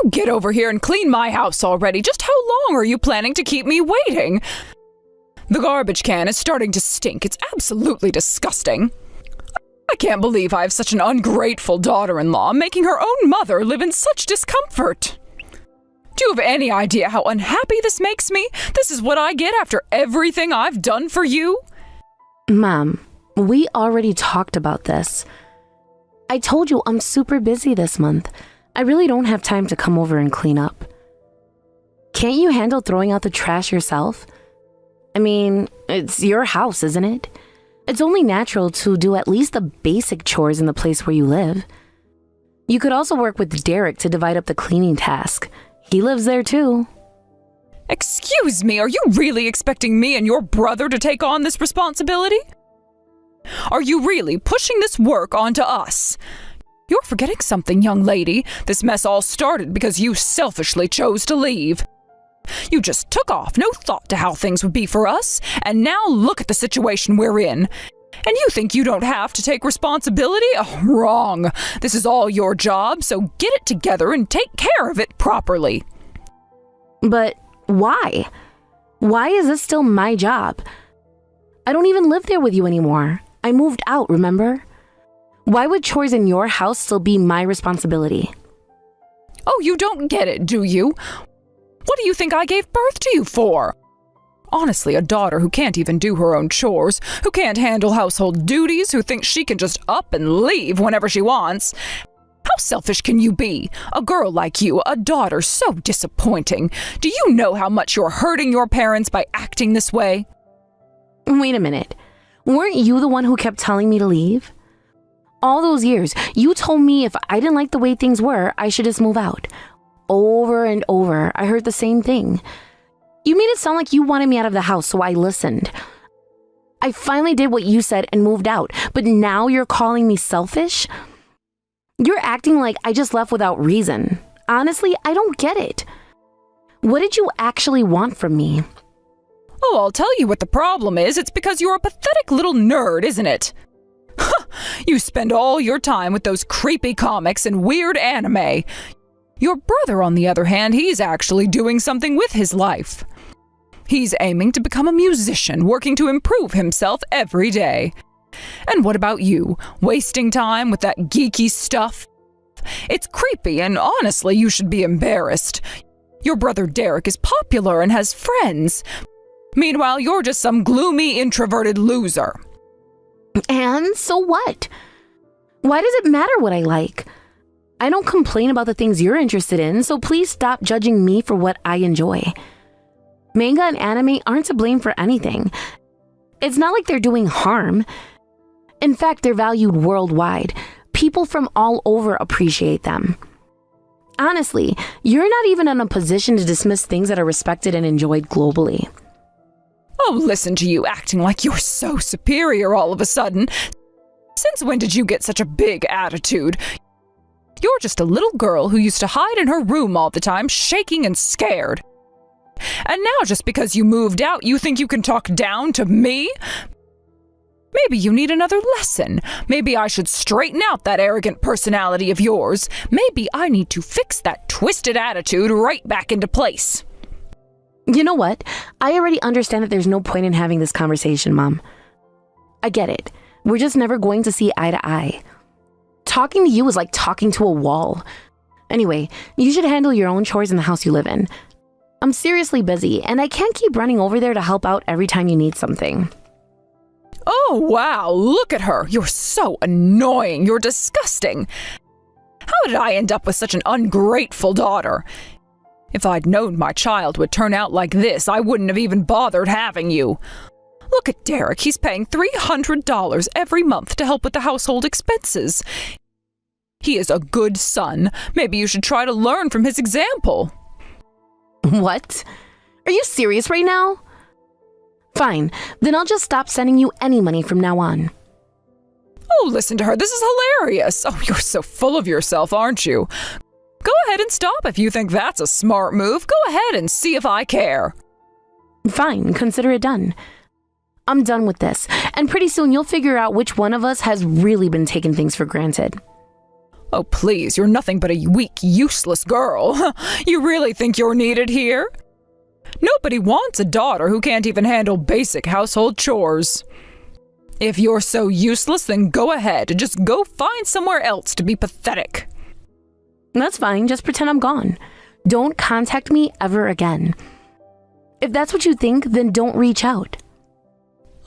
You get over here and clean my house already. Just how long are you planning to keep me waiting? The garbage can is starting to stink. It's absolutely disgusting. I can't believe I have such an ungrateful daughter-in-law, making her own mother live in such discomfort. Do you have any idea how unhappy this makes me? This is what I get after everything I've done for you? Mom, we already talked about this. I told you I'm super busy this month. I really don't have time to come over and clean up. Can't you handle throwing out the trash yourself? I mean, it's your house, isn't it? It's only natural to do at least the basic chores in the place where you live. You could also work with Derek to divide up the cleaning task. He lives there too. Excuse me, are you really expecting me and your brother to take on this responsibility? Are you really pushing this work onto us? You're forgetting something, young lady. This mess all started because you selfishly chose to leave. You just took off, no thought to how things would be for us, and now look at the situation we're in. And you think you don't have to take responsibility? Oh, wrong. This is all your job, so get it together and take care of it properly. But why? Why is this still my job? I don't even live there with you anymore. I moved out, remember? Why would chores in your house still be my responsibility? Oh, you don't get it, do you? What do you think I gave birth to you for? Honestly, a daughter who can't even do her own chores, who can't handle household duties, who thinks she can just up and leave whenever she wants. How selfish can you be? A girl like you, a daughter, so disappointing. Do you know how much you're hurting your parents by acting this way? Wait a minute. Weren't you the one who kept telling me to leave? All those years, you told me if I didn't like the way things were, I should just move out. Over and over, I heard the same thing. You made it sound like you wanted me out of the house, so I listened. I finally did what you said and moved out, but now you're calling me selfish? You're acting like I just left without reason. Honestly, I don't get it. What did you actually want from me? Oh, I'll tell you what the problem is. It's because you're a pathetic little nerd, isn't it? You spend all your time with those creepy comics and weird anime. Your brother, on the other hand, he's actually doing something with his life. He's aiming to become a musician, working to improve himself every day. And what about you? Wasting time with that geeky stuff? It's creepy, and honestly, you should be embarrassed. Your brother Derek is popular and has friends. Meanwhile, you're just some gloomy, introverted loser. And so what? Why does it matter what I like? I don't complain about the things you're interested in, so please stop judging me for what I enjoy. Manga and anime aren't to blame for anything. It's not like they're doing harm. In fact, they're valued worldwide. People from all over appreciate them. Honestly, you're not even in a position to dismiss things that are respected and enjoyed globally. Oh, listen to you acting like you're so superior all of a sudden. Since when did you get such a big attitude? You're just a little girl who used to hide in her room all the time, shaking and scared. And now just because you moved out, you think you can talk down to me? Maybe you need another lesson. Maybe I should straighten out that arrogant personality of yours. Maybe I need to fix that twisted attitude right back into place. You know what? I already understand that there's no point in having this conversation, Mom. I get it. We're just never going to see eye to eye. Talking to you is like talking to a wall. Anyway, you should handle your own chores in the house you live in. I'm seriously busy, and I can't keep running over there to help out every time you need something. Oh, wow, look at her. You're so annoying. You're disgusting. How did I end up with such an ungrateful daughter? If I'd known my child would turn out like this, I wouldn't have even bothered having you. Look at Derek. He's paying $300 every month to help with the household expenses. He is a good son. Maybe you should try to learn from his example. What? Are you serious right now? Fine, then I'll just stop sending you any money from now on. Oh, listen to her. This is hilarious. Oh, you're so full of yourself, aren't you? Go ahead and stop if you think that's a smart move. Go ahead and see if I care. Fine, consider it done. I'm done with this, and pretty soon you'll figure out which one of us has really been taking things for granted. Oh, please, you're nothing but a weak, useless girl. You really think you're needed here? Nobody wants a daughter who can't even handle basic household chores. If you're so useless, then go ahead and just go find somewhere else to be pathetic. That's fine, just pretend I'm gone. Don't contact me ever again. If that's what you think, then don't reach out.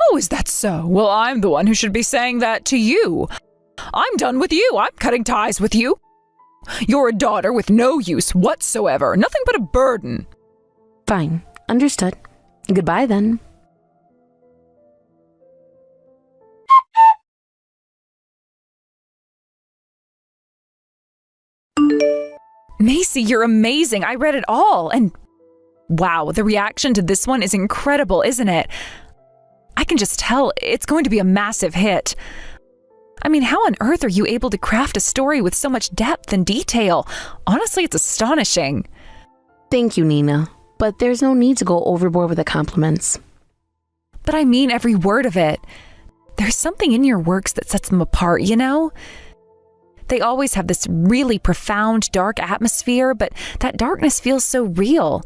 Oh, is that so? Well, I'm the one who should be saying that to you. I'm done with you. I'm cutting ties with you. You're a daughter with no use whatsoever, nothing but a burden. Fine, understood. Goodbye then. Macy, you're amazing. I read it all. And wow, the reaction to this one is incredible, isn't it? I can just tell it's going to be a massive hit. I mean, how on earth are you able to craft a story with so much depth and detail? Honestly, it's astonishing. Thank you, Nina. But there's no need to go overboard with the compliments. But I mean every word of it. There's something in your works that sets them apart, you know? They always have this really profound, dark atmosphere, but that darkness feels so real.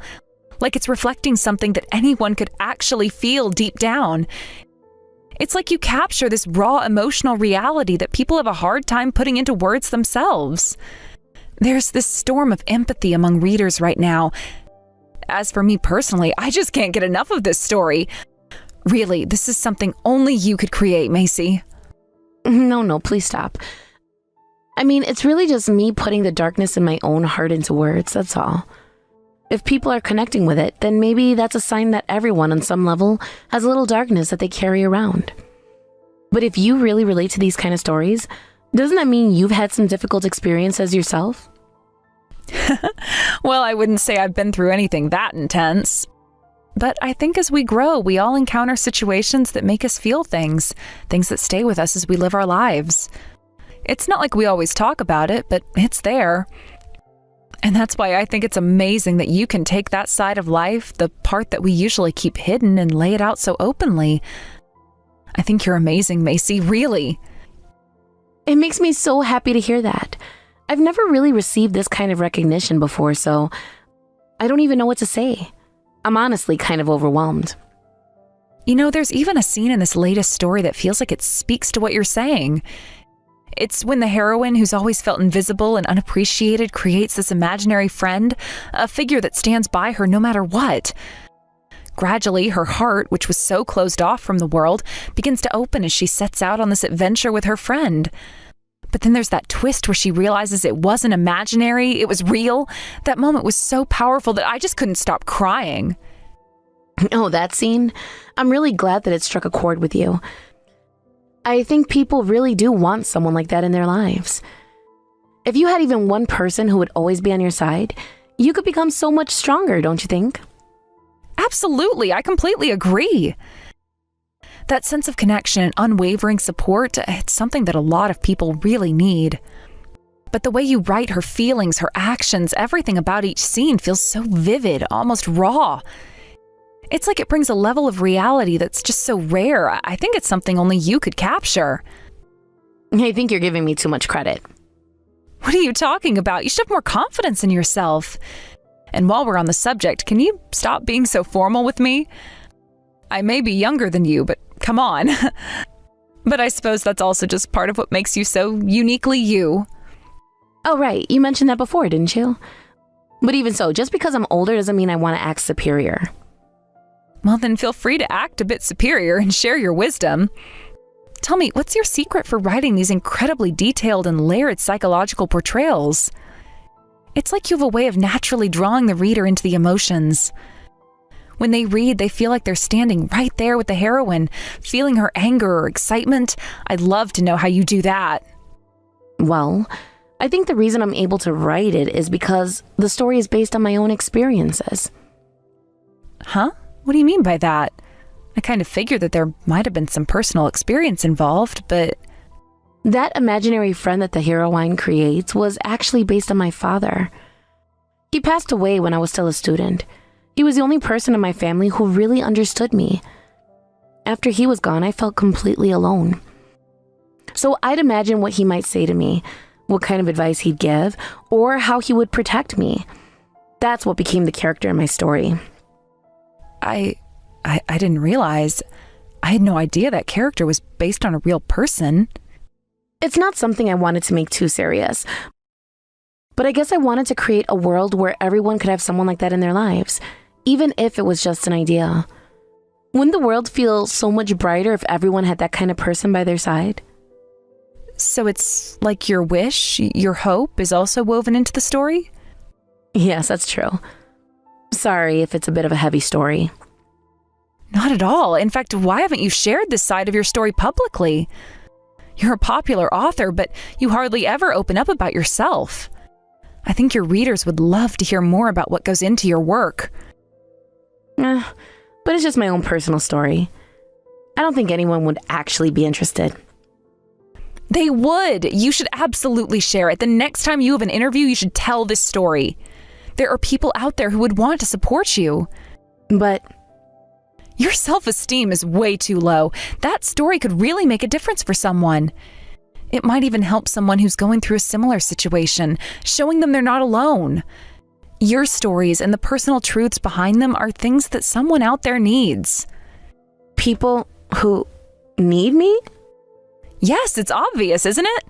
Like it's reflecting something that anyone could actually feel deep down. It's like you capture this raw emotional reality that people have a hard time putting into words themselves. There's this storm of empathy among readers right now. As for me personally, I just can't get enough of this story. Really, this is something only you could create, Macy. No, please stop. I mean, it's really just me putting the darkness in my own heart into words, that's all. If people are connecting with it, then maybe that's a sign that everyone on some level has a little darkness that they carry around. But if you really relate to these kind of stories, doesn't that mean you've had some difficult experiences yourself? Well, I wouldn't say I've been through anything that intense. But I think as we grow, we all encounter situations that make us feel things that stay with us as we live our lives. It's not like we always talk about it, but it's there. And that's why I think it's amazing that you can take that side of life, the part that we usually keep hidden, and lay it out so openly. I think you're amazing, Macy, really. It makes me so happy to hear that. I've never really received this kind of recognition before, so I don't even know what to say. I'm honestly kind of overwhelmed. You know, there's even a scene in this latest story that feels like it speaks to what you're saying. It's when the heroine, who's always felt invisible and unappreciated, creates this imaginary friend, a figure that stands by her no matter what. Gradually, her heart, which was so closed off from the world, begins to open as she sets out on this adventure with her friend. But then there's that twist where she realizes it wasn't imaginary, it was real. That moment was so powerful that I just couldn't stop crying. Oh, that scene? I'm really glad that it struck a chord with you. I think people really do want someone like that in their lives. If you had even one person who would always be on your side, you could become so much stronger, don't you think? Absolutely, I completely agree. That sense of connection and unwavering support, it's something that a lot of people really need. But the way you write her feelings, her actions, everything about each scene feels so vivid, almost raw. It's like it brings a level of reality that's just so rare. I think it's something only you could capture. I think you're giving me too much credit. What are you talking about? You should have more confidence in yourself. And while we're on the subject, can you stop being so formal with me? I may be younger than you, but come on. But I suppose that's also just part of what makes you so uniquely you. Oh, right. You mentioned that before, didn't you? But even so, just because I'm older doesn't mean I want to act superior. Well, then feel free to act a bit superior and share your wisdom. Tell me, what's your secret for writing these incredibly detailed and layered psychological portrayals? It's like you have a way of naturally drawing the reader into the emotions. When they read, they feel like they're standing right there with the heroine, feeling her anger or excitement. I'd love to know how you do that. Well, I think the reason I'm able to write it is because the story is based on my own experiences. Huh? What do you mean by that? I kind of figured that there might have been some personal experience involved, but... That imaginary friend that the heroine creates was actually based on my father. He passed away when I was still a student. He was the only person in my family who really understood me. After he was gone, I felt completely alone. So I'd imagine what he might say to me, what kind of advice he'd give, or how he would protect me. That's what became the character in my story. I didn't realize. I had no idea that character was based on a real person. It's not something I wanted to make too serious, but I guess I wanted to create a world where everyone could have someone like that in their lives, even if it was just an idea. Wouldn't the world feel so much brighter if everyone had that kind of person by their side? So it's like your wish, your hope is also woven into the story? Yes, that's true. Sorry if it's a bit of a heavy story. Not at all. In fact, why haven't you shared this side of your story publicly? You're a popular author, but you hardly ever open up about yourself. I think your readers would love to hear more about what goes into your work. But it's just my own personal story. I don't think anyone would actually be interested. They would. You should absolutely share it. The next time you have an interview, you should tell this story. There are people out there who would want to support you. But your self-esteem is way too low. That story could really make a difference for someone. It might even help someone who's going through a similar situation, showing them they're not alone. Your stories and the personal truths behind them are things that someone out there needs. People who need me? Yes, it's obvious, isn't it?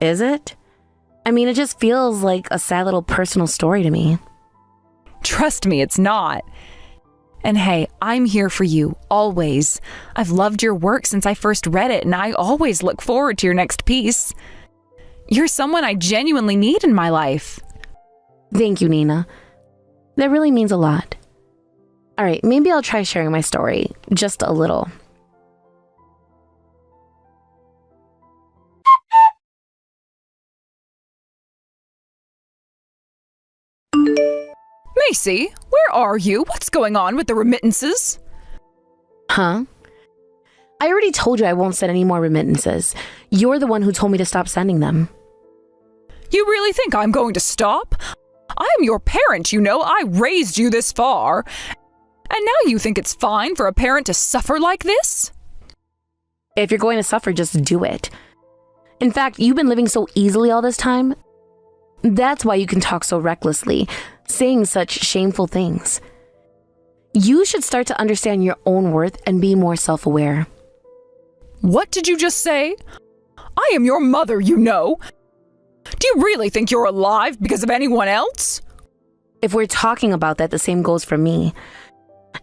Is it? I mean, it just feels like a sad little personal story to me. Trust me, it's not. And hey, I'm here for you, always. I've loved your work since I first read it, and I always look forward to your next piece. You're someone I genuinely need in my life. Thank you, Nina. That really means a lot. All right, maybe I'll try sharing my story, just a little. Macy, where are you? What's going on with the remittances? Huh? I already told you I won't send any more remittances. You're the one who told me to stop sending them. You really think I'm going to stop? I am your parent, you know. I raised you this far. And now you think it's fine for a parent to suffer like this? If you're going to suffer, just do it. In fact, you've been living so easily all this time. That's why you can talk so recklessly, saying such shameful things. You should start to understand your own worth and be more self-aware. What did you just say? I am your mother, you know. Do you really think you're alive because of anyone else? If we're talking about that, the same goes for me.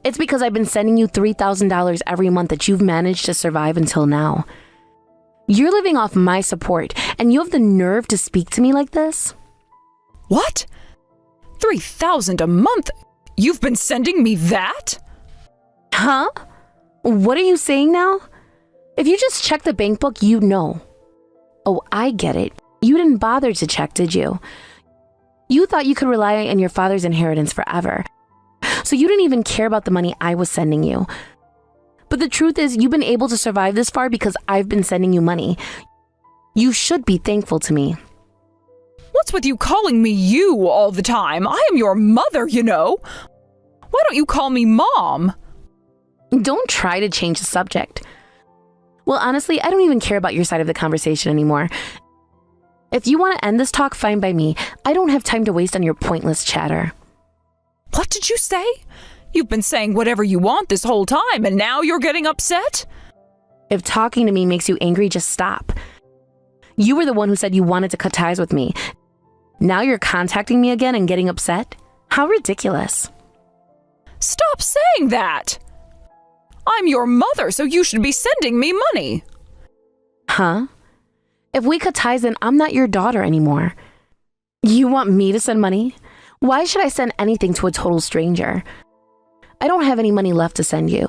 It's because I've been sending you $3,000 every month that you've managed to survive until now. You're living off my support, and you have the nerve to speak to me like this? What? $3,000 a month? You've been sending me that? Huh? What are you saying now? If you just check the bank book, you'd know. Oh, I get it. You didn't bother to check, did you? You thought you could rely on your father's inheritance forever. So you didn't even care about the money I was sending you. But the truth is, you've been able to survive this far because I've been sending you money. You should be thankful to me. What's with you calling me you all the time? I am your mother, you know. Why don't you call me Mom? Don't try to change the subject. Well, honestly, I don't even care about your side of the conversation anymore. If you want to end this talk, fine by me. I don't have time to waste on your pointless chatter. What did you say? You've been saying whatever you want this whole time, and now you're getting upset? If talking to me makes you angry, just stop. You were the one who said you wanted to cut ties with me. Now you're contacting me again and getting upset? How ridiculous. Stop saying that! I'm your mother, so you should be sending me money. Huh? If we cut ties, then I'm not your daughter anymore. You want me to send money? Why should I send anything to a total stranger? I don't have any money left to send you.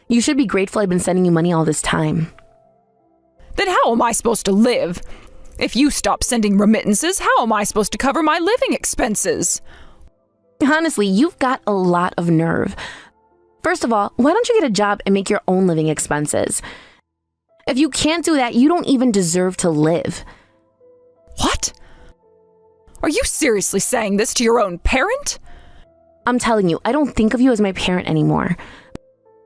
You should be grateful I've been sending you money all this time. Then how am I supposed to live? If you stop sending remittances, how am I supposed to cover my living expenses? Honestly, you've got a lot of nerve. First of all, why don't you get a job and make your own living expenses? If you can't do that, you don't even deserve to live. What? Are you seriously saying this to your own parent? I'm telling you, I don't think of you as my parent anymore.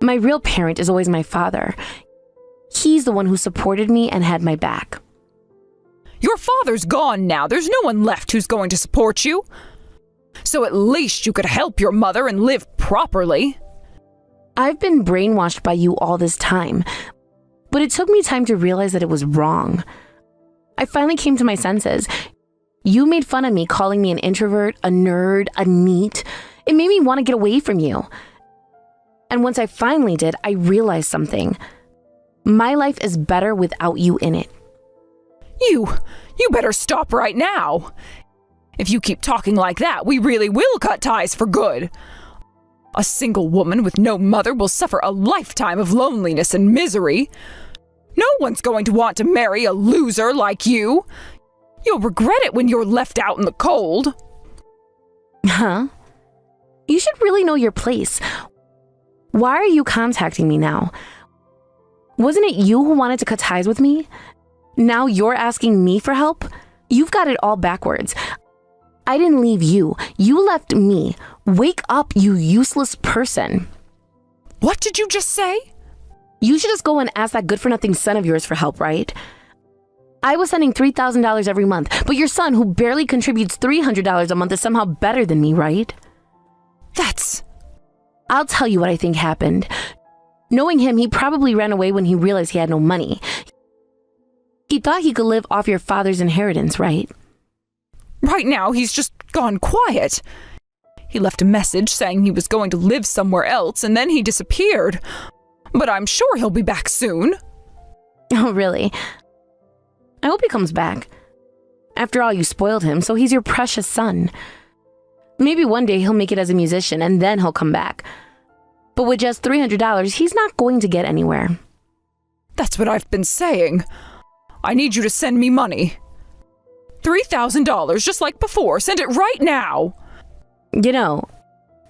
My real parent is always my father. He's the one who supported me and had my back. Your father's gone now. There's no one left who's going to support you. So at least you could help your mother and live properly. I've been brainwashed by you all this time, but it took me time to realize that it was wrong. I finally came to my senses. You made fun of me, calling me an introvert, a nerd, a NEET. It made me want to get away from you. And once I finally did, I realized something. My life is better without you in it. You better stop right now. If you keep talking like that, we really will cut ties for good. A single woman with no mother will suffer a lifetime of loneliness and misery. No one's going to want to marry a loser like you. You'll regret it when you're left out in the cold. Huh? You should really know your place. Why are you contacting me now? Wasn't it you who wanted to cut ties with me? Now you're asking me for help? You've got it all backwards. I didn't leave you. You left me. Wake up, you useless person. What did you just say? You should just go and ask that good-for-nothing son of yours for help, right? I was sending $3,000 every month, but your son, who barely contributes $300 a month, is somehow better than me, right? I'll tell you what I think happened. Knowing him, he probably ran away when he realized he had no money. He thought he could live off your father's inheritance, right? Right now, he's just gone quiet. He left a message saying he was going to live somewhere else, and then he disappeared. But I'm sure he'll be back soon. Oh, really? I hope he comes back. After all, you spoiled him, so he's your precious son. Maybe one day he'll make it as a musician, and then he'll come back. But with just $300, he's not going to get anywhere. That's what I've been saying. I need you to send me money. $3,000, just like before. Send it right now. You know,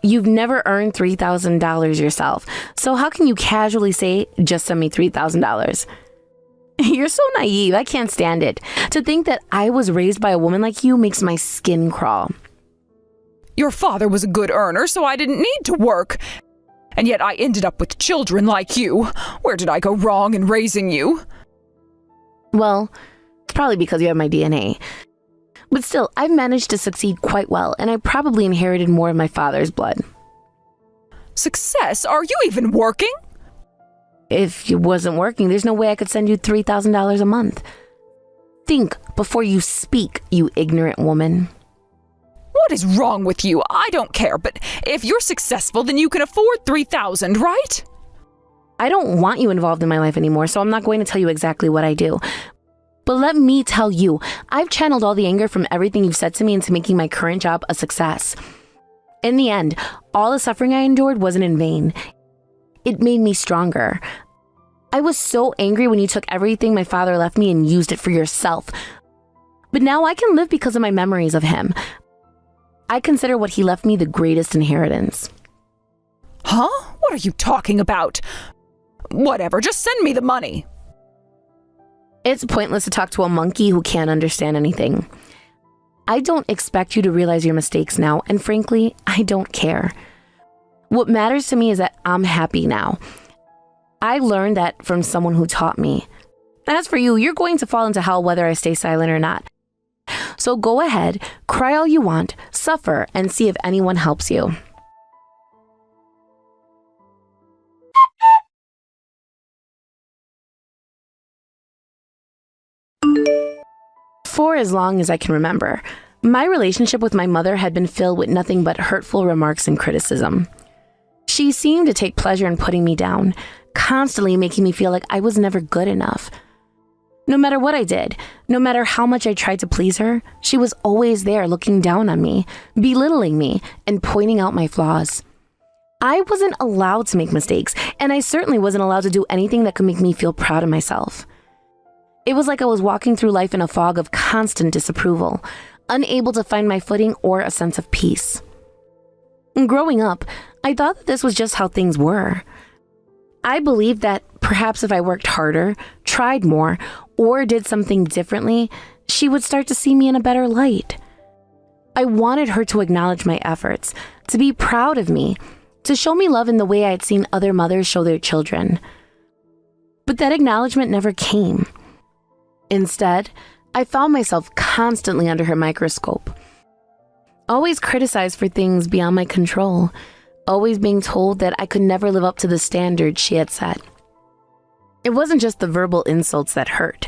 you've never earned $3,000 yourself, so how can you casually say, just send me $3,000? You're so naive. I can't stand it. To think that I was raised by a woman like you makes my skin crawl. Your father was a good earner, so I didn't need to work. And yet I ended up with children like you. Where did I go wrong in raising you? Well, it's probably because you have my DNA. But still, I've managed to succeed quite well, and I probably inherited more of my father's blood. Success? Are you even working? If it wasn't working, there's no way I could send you $3,000 a month. Think before you speak, you ignorant woman. What is wrong with you? I don't care, but if you're successful, then you can afford $3,000, right? I don't want you involved in my life anymore, so I'm not going to tell you exactly what I do. But let me tell you, I've channeled all the anger from everything you've said to me into making my current job a success. In the end, all the suffering I endured wasn't in vain. It made me stronger. I was so angry when you took everything my father left me and used it for yourself. But now I can live because of my memories of him. I consider what he left me the greatest inheritance. Huh? What are you talking about? Whatever, just send me the money. It's pointless to talk to a monkey who can't understand anything. I don't expect you to realize your mistakes now, and frankly, I don't care. What matters to me is that I'm happy now. I learned that from someone who taught me. As for you, you're going to fall into hell whether I stay silent or not. So go ahead, cry all you want, suffer, and see if anyone helps you. For as long as I can remember, my relationship with my mother had been filled with nothing but hurtful remarks and criticism. She seemed to take pleasure in putting me down, constantly making me feel like I was never good enough. No matter what I did, no matter how much I tried to please her, she was always there looking down on me, belittling me, and pointing out my flaws. I wasn't allowed to make mistakes, and I certainly wasn't allowed to do anything that could make me feel proud of myself. It was like I was walking through life in a fog of constant disapproval, unable to find my footing or a sense of peace. Growing up, I thought that this was just how things were. I believed that perhaps if I worked harder, tried more, or did something differently, she would start to see me in a better light. I wanted her to acknowledge my efforts, to be proud of me, to show me love in the way I had seen other mothers show their children. But that acknowledgement never came. Instead, I found myself constantly under her microscope, always criticized for things beyond my control, always being told that I could never live up to the standards she had set. It wasn't just the verbal insults that hurt.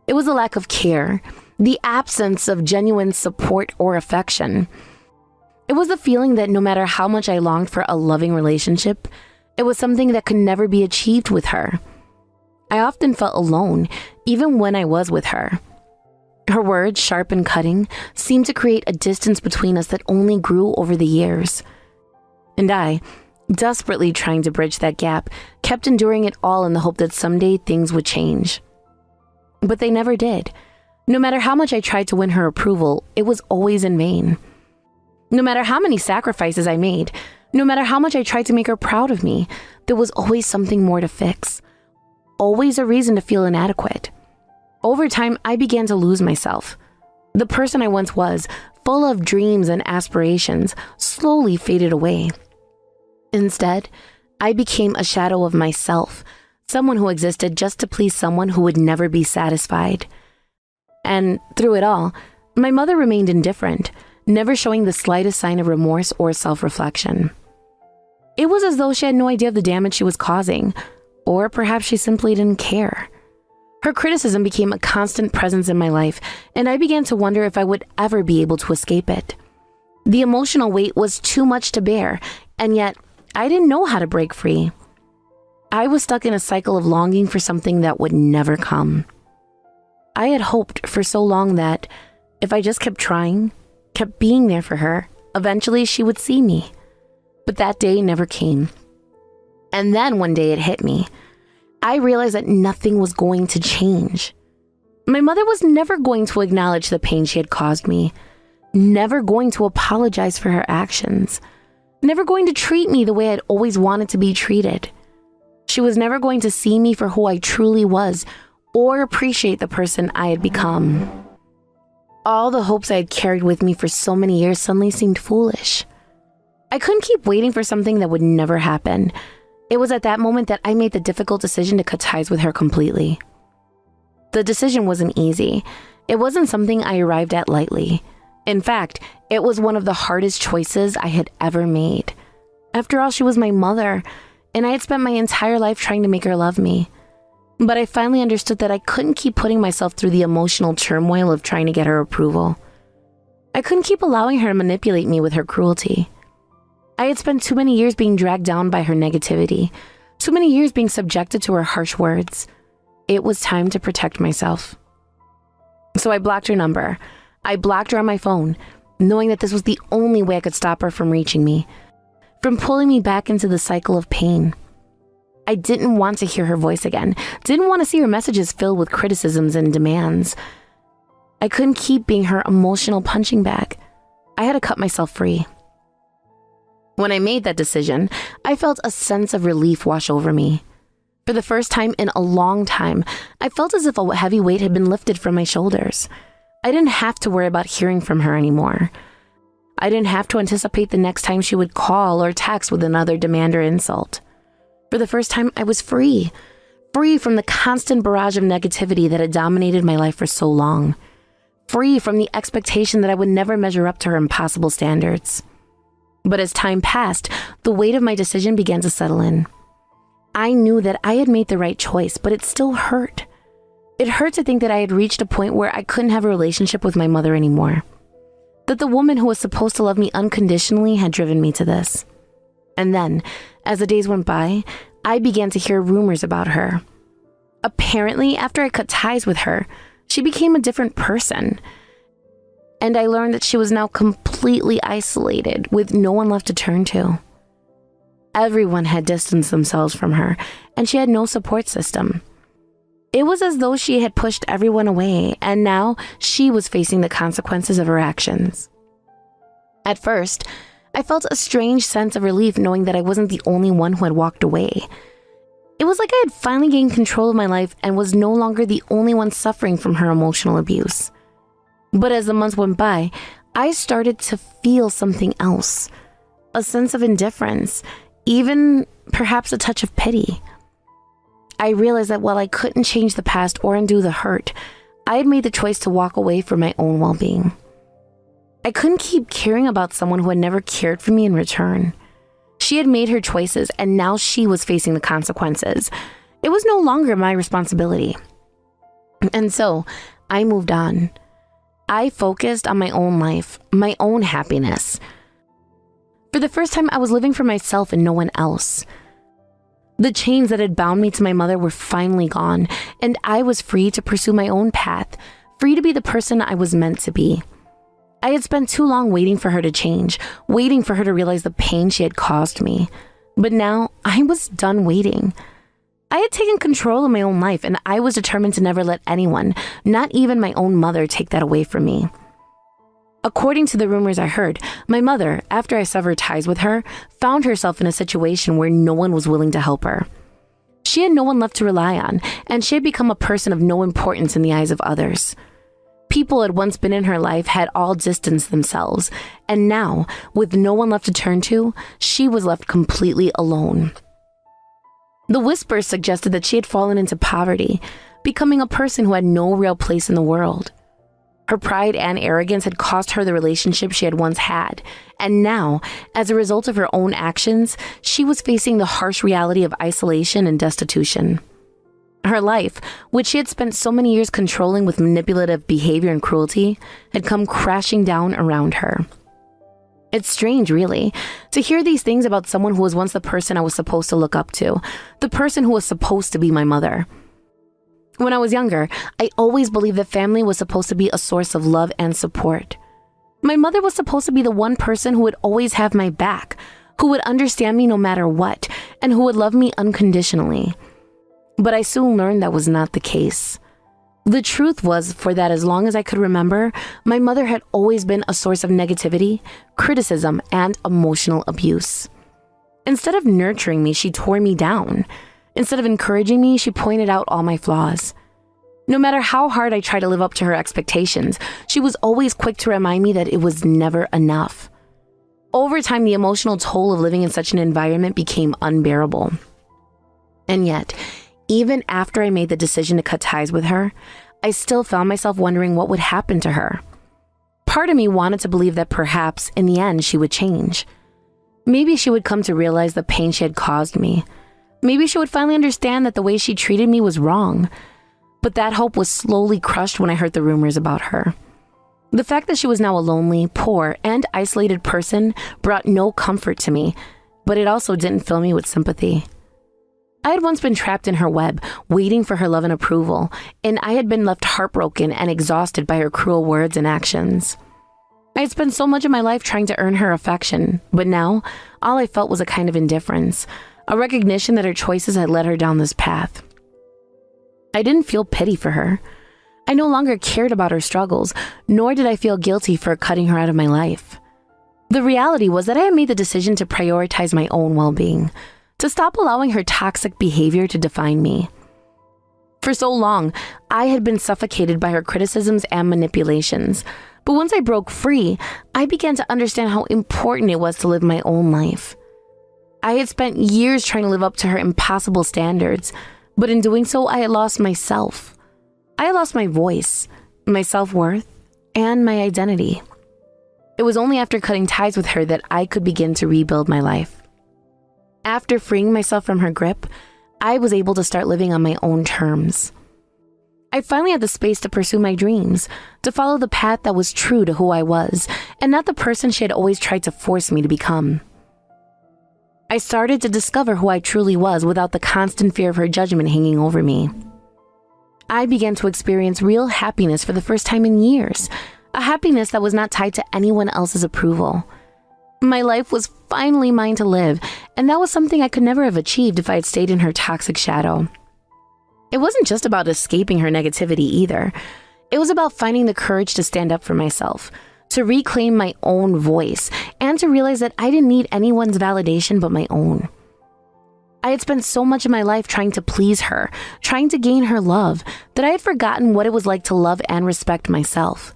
It was a lack of care, the absence of genuine support or affection. It was the feeling that no matter how much I longed for a loving relationship, it was something that could never be achieved with her. I often felt alone, even when I was with her. Her words, sharp and cutting, seemed to create a distance between us that only grew over the years. And I, desperately trying to bridge that gap, kept enduring it all in the hope that someday things would change. But they never did. No matter how much I tried to win her approval, it was always in vain. No matter how many sacrifices I made, no matter how much I tried to make her proud of me, there was always something more to fix. Always a reason to feel inadequate. Over time, I began to lose myself. The person I once was, full of dreams and aspirations, slowly faded away. Instead, I became a shadow of myself, someone who existed just to please someone who would never be satisfied. And through it all, my mother remained indifferent, never showing the slightest sign of remorse or self-reflection. It was as though she had no idea of the damage she was causing, or perhaps she simply didn't care. Her criticism became a constant presence in my life, and I began to wonder if I would ever be able to escape it. The emotional weight was too much to bear, and yet I didn't know how to break free. I was stuck in a cycle of longing for something that would never come. I had hoped for so long that if I just kept trying, kept being there for her, eventually she would see me. But that day never came. And then one day it hit me. I realized that nothing was going to change. My mother was never going to acknowledge the pain she had caused me, never going to apologize for her actions, never going to treat me the way I'd always wanted to be treated. She was never going to see me for who I truly was or appreciate the person I had become. All the hopes I had carried with me for so many years suddenly seemed foolish. I couldn't keep waiting for something that would never happen. It was at that moment that I made the difficult decision to cut ties with her completely. The decision wasn't easy. It wasn't something I arrived at lightly. In fact, it was one of the hardest choices I had ever made. After all, she was my mother, and I had spent my entire life trying to make her love me. But I finally understood that I couldn't keep putting myself through the emotional turmoil of trying to get her approval. I couldn't keep allowing her to manipulate me with her cruelty. I had spent too many years being dragged down by her negativity, too many years being subjected to her harsh words. It was time to protect myself. So I blocked her number. I blocked her on my phone, knowing that this was the only way I could stop her from reaching me, from pulling me back into the cycle of pain. I didn't want to hear her voice again, didn't want to see her messages filled with criticisms and demands. I couldn't keep being her emotional punching bag. I had to cut myself free. When I made that decision, I felt a sense of relief wash over me. For the first time in a long time, I felt as if a heavy weight had been lifted from my shoulders. I didn't have to worry about hearing from her anymore. I didn't have to anticipate the next time she would call or text with another demand or insult. For the first time, I was free from the constant barrage of negativity that had dominated my life for so long. Free from the expectation that I would never measure up to her impossible standards. But as time passed, the weight of my decision began to settle in. I knew that I had made the right choice, but it still hurt. It hurt to think that I had reached a point where I couldn't have a relationship with my mother anymore. That the woman who was supposed to love me unconditionally had driven me to this. And then, as the days went by, I began to hear rumors about her. Apparently, after I cut ties with her, she became a different person. And I learned that she was now completely isolated, with no one left to turn to. Everyone had distanced themselves from her, and she had no support system. It was as though she had pushed everyone away, and now she was facing the consequences of her actions. At first, I felt a strange sense of relief knowing that I wasn't the only one who had walked away. It was like I had finally gained control of my life and was no longer the only one suffering from her emotional abuse. But as the months went by, I started to feel something else. A sense of indifference, even perhaps a touch of pity. I realized that while I couldn't change the past or undo the hurt, I had made the choice to walk away for my own well-being. I couldn't keep caring about someone who had never cared for me in return. She had made her choices, and now she was facing the consequences. It was no longer my responsibility. And so, I moved on. I focused on my own life, my own happiness. For the first time, I was living for myself and no one else. The chains that had bound me to my mother were finally gone, and I was free to pursue my own path, free to be the person I was meant to be. I had spent too long waiting for her to change, waiting for her to realize the pain she had caused me. But now, I was done waiting. I had taken control of my own life, and I was determined to never let anyone, not even my own mother, take that away from me. According to the rumors I heard, my mother, after I severed ties with her, found herself in a situation where no one was willing to help her. She had no one left to rely on, and she had become a person of no importance in the eyes of others. People who had once been in her life had all distanced themselves, and now, with no one left to turn to, she was left completely alone. The whispers suggested that she had fallen into poverty, becoming a person who had no real place in the world. Her pride and arrogance had cost her the relationship she had once had, and now, as a result of her own actions, she was facing the harsh reality of isolation and destitution. Her life, which she had spent so many years controlling with manipulative behavior and cruelty, had come crashing down around her. It's strange, really, to hear these things about someone who was once the person I was supposed to look up to, the person who was supposed to be my mother. When I was younger, I always believed that family was supposed to be a source of love and support. My mother was supposed to be the one person who would always have my back, who would understand me no matter what, and who would love me unconditionally. But I soon learned that was not the case. The truth was, for that as long as I could remember, my mother had always been a source of negativity, criticism, and emotional abuse. Instead of nurturing me, she tore me down. Instead of encouraging me, she pointed out all my flaws. No matter how hard I tried to live up to her expectations, she was always quick to remind me that it was never enough. Over time, the emotional toll of living in such an environment became unbearable. And yet, even after I made the decision to cut ties with her, I still found myself wondering what would happen to her. Part of me wanted to believe that perhaps, in the end, she would change. Maybe she would come to realize the pain she had caused me. Maybe she would finally understand that the way she treated me was wrong. But that hope was slowly crushed when I heard the rumors about her. The fact that she was now a lonely, poor, and isolated person brought no comfort to me, but it also didn't fill me with sympathy. I had once been trapped in her web, waiting for her love and approval, and I had been left heartbroken and exhausted by her cruel words and actions. I had spent so much of my life trying to earn her affection, but now, all I felt was a kind of indifference, a recognition that her choices had led her down this path. I didn't feel pity for her. I no longer cared about her struggles, nor did I feel guilty for cutting her out of my life. The reality was that I had made the decision to prioritize my own well-being, to stop allowing her toxic behavior to define me. For so long, I had been suffocated by her criticisms and manipulations, but once I broke free, I began to understand how important it was to live my own life. I had spent years trying to live up to her impossible standards, but in doing so, I had lost myself. I had lost my voice, my self-worth, and my identity. It was only after cutting ties with her that I could begin to rebuild my life. After freeing myself from her grip, I was able to start living on my own terms. I finally had the space to pursue my dreams, to follow the path that was true to who I was, and not the person she had always tried to force me to become. I started to discover who I truly was without the constant fear of her judgment hanging over me. I began to experience real happiness for the first time in years, a happiness that was not tied to anyone else's approval. My life was finally mine to live, and that was something I could never have achieved if I had stayed in her toxic shadow. It wasn't just about escaping her negativity either. It was about finding the courage to stand up for myself, to reclaim my own voice, and to realize that I didn't need anyone's validation but my own. I had spent so much of my life trying to please her, trying to gain her love, that I had forgotten what it was like to love and respect myself.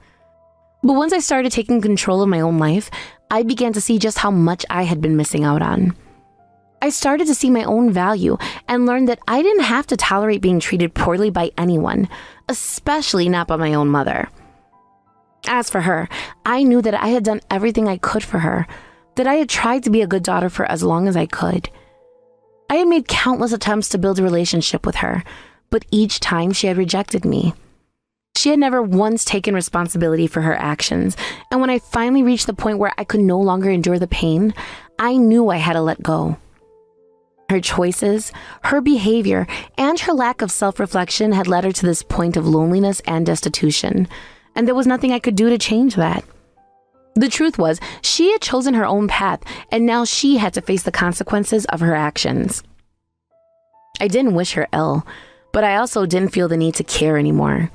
But once I started taking control of my own life, I began to see just how much I had been missing out on. I started to see my own value and learned that I didn't have to tolerate being treated poorly by anyone, especially not by my own mother. As for her, I knew that I had done everything I could for her, that I had tried to be a good daughter for as long as I could. I had made countless attempts to build a relationship with her, but each time she had rejected me. She had never once taken responsibility for her actions, and when I finally reached the point where I could no longer endure the pain, I knew I had to let go. Her choices, her behavior, and her lack of self-reflection had led her to this point of loneliness and destitution, and there was nothing I could do to change that. The truth was, she had chosen her own path, and now she had to face the consequences of her actions. I didn't wish her ill, but I also didn't feel the need to care anymore.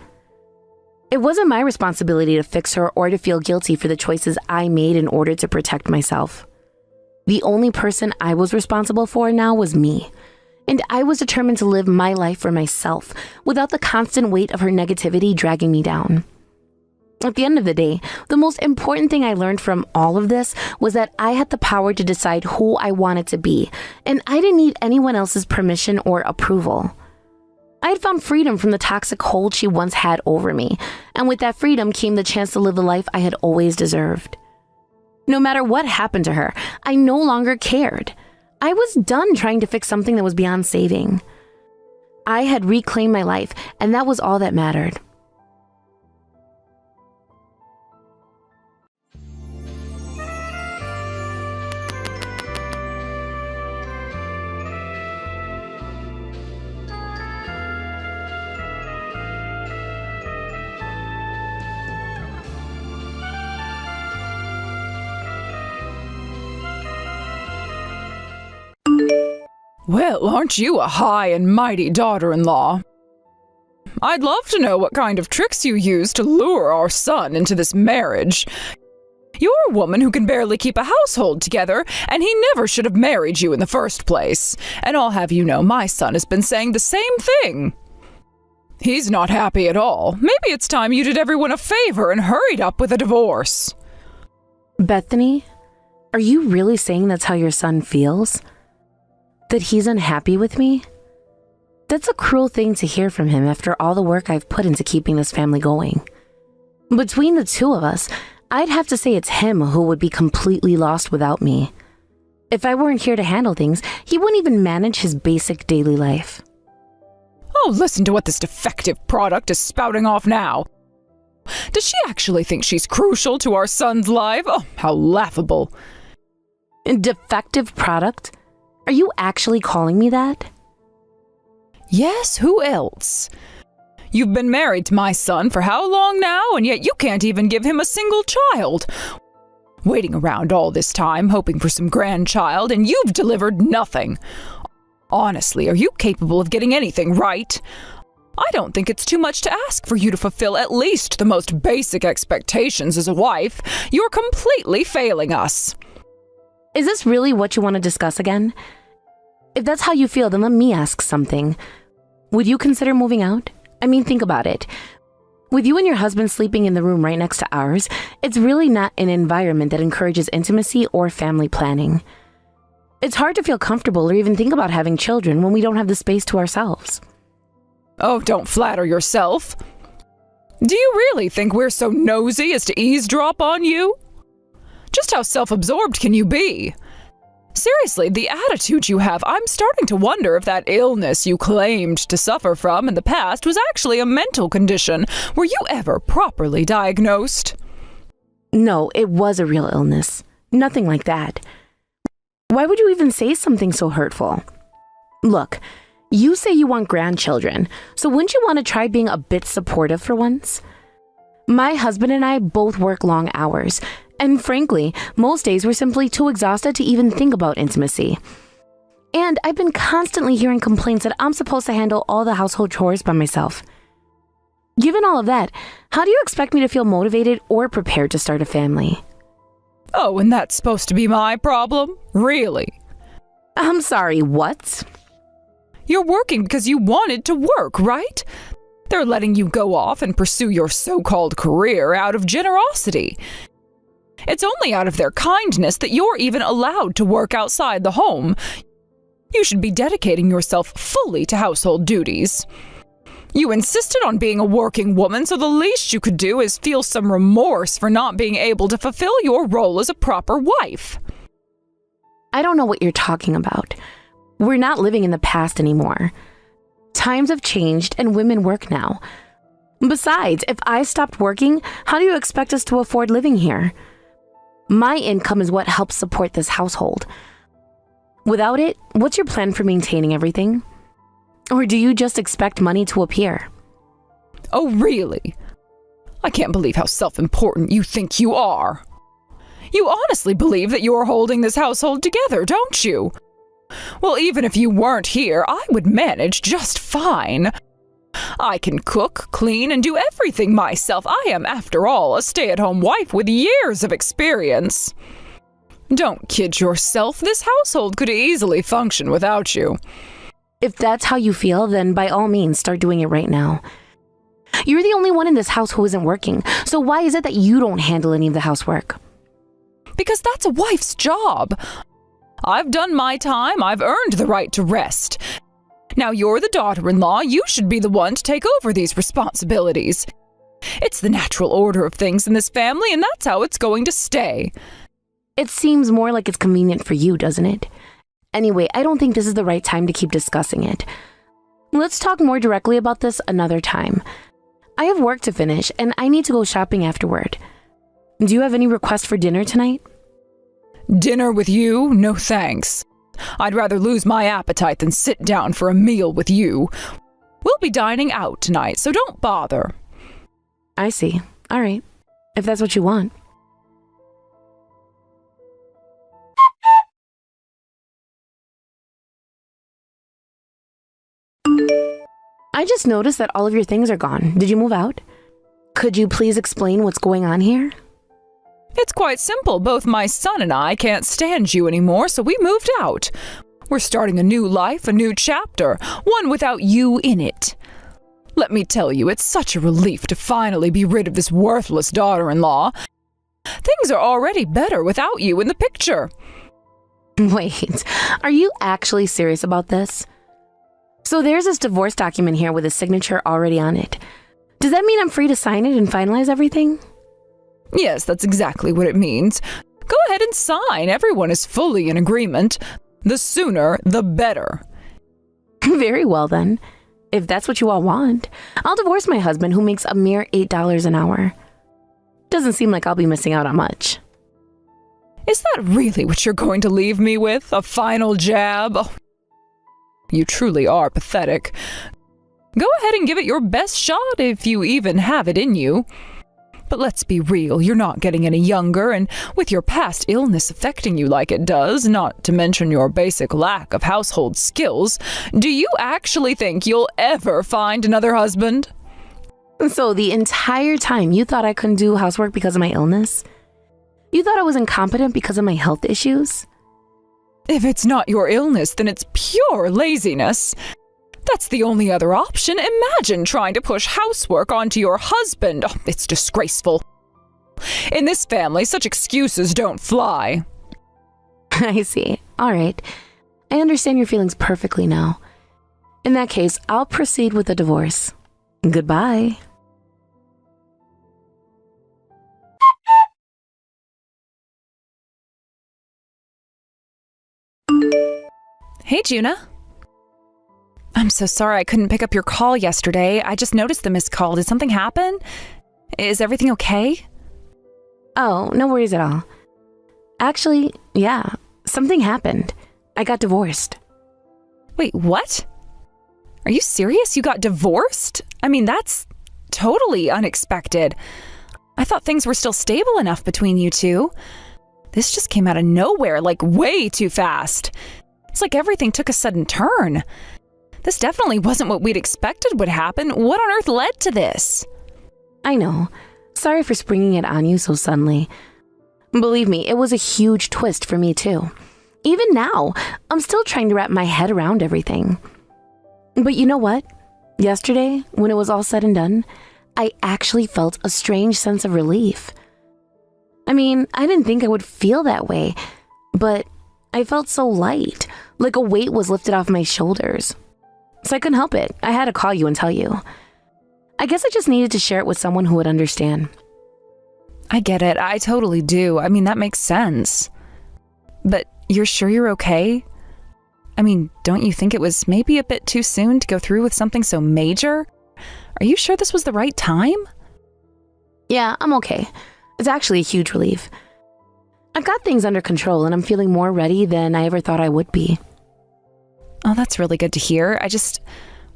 It wasn't my responsibility to fix her or to feel guilty for the choices I made in order to protect myself. The only person I was responsible for now was me, and I was determined to live my life for myself without the constant weight of her negativity dragging me down. At the end of the day, the most important thing I learned from all of this was that I had the power to decide who I wanted to be, and I didn't need anyone else's permission or approval. I had found freedom from the toxic hold she once had over me, and with that freedom came the chance to live the life I had always deserved. No matter what happened to her, I no longer cared. I was done trying to fix something that was beyond saving. I had reclaimed my life, and that was all that mattered. Well, aren't you a high and mighty daughter-in-law? I'd love to know what kind of tricks you used to lure our son into this marriage. You're a woman who can barely keep a household together, and he never should have married you in the first place. And I'll have you know, my son has been saying the same thing. He's not happy at all. Maybe it's time you did everyone a favor and hurried up with a divorce. Bethany, are you really saying that's how your son feels? That he's unhappy with me? That's a cruel thing to hear from him after all the work I've put into keeping this family going. Between the two of us, I'd have to say it's him who would be completely lost without me. If I weren't here to handle things, he wouldn't even manage his basic daily life. Oh, listen to what this defective product is spouting off now. Does she actually think she's crucial to our son's life? Oh, how laughable. Defective product? Are you actually calling me that? Yes, who else? You've been married to my son for how long now, and yet you can't even give him a single child. Waiting around all this time, hoping for some grandchild, and you've delivered nothing. Honestly, are you capable of getting anything right? I don't think it's too much to ask for you to fulfill at least the most basic expectations as a wife. You're completely failing us. Is this really what you want to discuss again? If that's how you feel, then let me ask something. Would you consider moving out? I mean, think about it. With you and your husband sleeping in the room right next to ours, it's really not an environment that encourages intimacy or family planning. It's hard to feel comfortable or even think about having children when we don't have the space to ourselves. Oh, don't flatter yourself. Do you really think we're so nosy as to eavesdrop on you? Just how self-absorbed can you be? Seriously, the attitude you have, I'm starting to wonder if that illness you claimed to suffer from in the past was actually a mental condition. Were you ever properly diagnosed? No, it was a real illness. Nothing like that. Why would you even say something so hurtful? Look, you say you want grandchildren, so wouldn't you want to try being a bit supportive for once? My husband and I both work long hours, and frankly, most days we're simply too exhausted to even think about intimacy. And I've been constantly hearing complaints that I'm supposed to handle all the household chores by myself. Given all of that, how do you expect me to feel motivated or prepared to start a family? Oh, and that's supposed to be my problem? Really? I'm sorry, what? You're working because you wanted to work, right? They're letting you go off and pursue your so-called career out of generosity. It's only out of their kindness that you're even allowed to work outside the home. You should be dedicating yourself fully to household duties. You insisted on being a working woman, so the least you could do is feel some remorse for not being able to fulfill your role as a proper wife. I don't know what you're talking about. We're not living in the past anymore. Times have changed and women work now. Besides, if I stopped working, how do you expect us to afford living here? My income is what helps support this household. Without it, what's your plan for maintaining everything? Or do you just expect money to appear? Oh, really? I can't believe how self-important you think you are. You honestly believe that you're holding this household together, don't you? Well, even if you weren't here, I would manage just fine. I can cook, clean, and do everything myself. I am, after all, a stay-at-home wife with years of experience. Don't kid yourself. This household could easily function without you. If that's how you feel, then by all means, start doing it right now. You're the only one in this house who isn't working, so why is it that you don't handle any of the housework? Because that's a wife's job. I've done my time. I've earned the right to rest. Now you're the daughter-in-law. You should be the one to take over these responsibilities. It's the natural order of things in this family, and that's how it's going to stay. It seems more like it's convenient for you, doesn't it? Anyway, I don't think this is the right time to keep discussing it. Let's talk more directly about this another time. I have work to finish, and I need to go shopping afterward. Do you have any requests for dinner tonight? Dinner with you? No thanks. I'd rather lose my appetite than sit down for a meal with you. We'll be dining out tonight, so don't bother. I see. All right. If that's what you want. I just noticed that all of your things are gone. Did you move out? Could you please explain what's going on here? It's quite simple. Both my son and I can't stand you anymore, so we moved out. We're starting a new life, a new chapter, one without you in it. Let me tell you, it's such a relief to finally be rid of this worthless daughter-in-law. Things are already better without you in the picture. Wait, are you actually serious about this? So there's this divorce document here with a signature already on it. Does that mean I'm free to sign it and finalize everything? Yes, that's exactly what it means. Go ahead and sign. Everyone is fully in agreement. The sooner, the better. Very well then. If that's what you all want, I'll divorce my husband who makes a mere $8 an hour. Doesn't seem like I'll be missing out on much. Is that really what you're going to leave me with? A final jab? Oh, you truly are pathetic. Go ahead and give it your best shot if you even have it in you. But let's be real, you're not getting any younger, and with your past illness affecting you like it does, not to mention your basic lack of household skills, do you actually think you'll ever find another husband? So the entire time you thought I couldn't do housework because of my illness? You thought I was incompetent because of my health issues? If it's not your illness, then it's pure laziness. That's the only other option. Imagine trying to push housework onto your husband. Oh, it's disgraceful. In this family, such excuses don't fly. I see. All right. I understand your feelings perfectly now. In that case, I'll proceed with the divorce. Goodbye. Hey, Juna. I'm so sorry I couldn't pick up your call yesterday. I just noticed the missed call. Did something happen? Is everything okay? Oh, no worries at all. Actually, yeah, something happened. I got divorced. Wait, what? Are you serious? You got divorced? I mean, that's totally unexpected. I thought things were still stable enough between you two. This just came out of nowhere, like way too fast. It's like everything took a sudden turn. This definitely wasn't what we'd expected would happen. What on earth led to this? I know. Sorry for springing it on you so suddenly. Believe me, it was a huge twist for me too. Even now, I'm still trying to wrap my head around everything. But you know what? Yesterday, when it was all said and done, I actually felt a strange sense of relief. I mean, I didn't think I would feel that way, but I felt so light, like a weight was lifted off my shoulders. So I couldn't help it. I had to call you and tell you. I guess I just needed to share it with someone who would understand. I get it. I totally do. I mean, that makes sense. But you're sure you're okay? I mean, don't you think it was maybe a bit too soon to go through with something so major? Are you sure this was the right time? Yeah, I'm okay. It's actually a huge relief. I've got things under control and I'm feeling more ready than I ever thought I would be. Oh, that's really good to hear.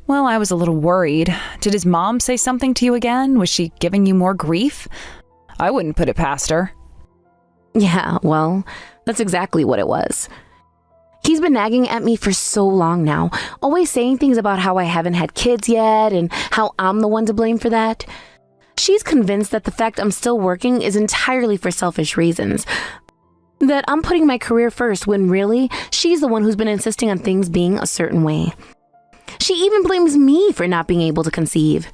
Well, I was a little worried. Did his mom say something to you again? Was she giving you more grief? I wouldn't put it past her. Yeah, well, that's exactly what it was. He's been nagging at me for so long now, always saying things about how I haven't had kids yet and how I'm the one to blame for that. She's convinced that the fact I'm still working is entirely for selfish reasons. That I'm putting my career first when really, she's the one who's been insisting on things being a certain way. She even blames me for not being able to conceive.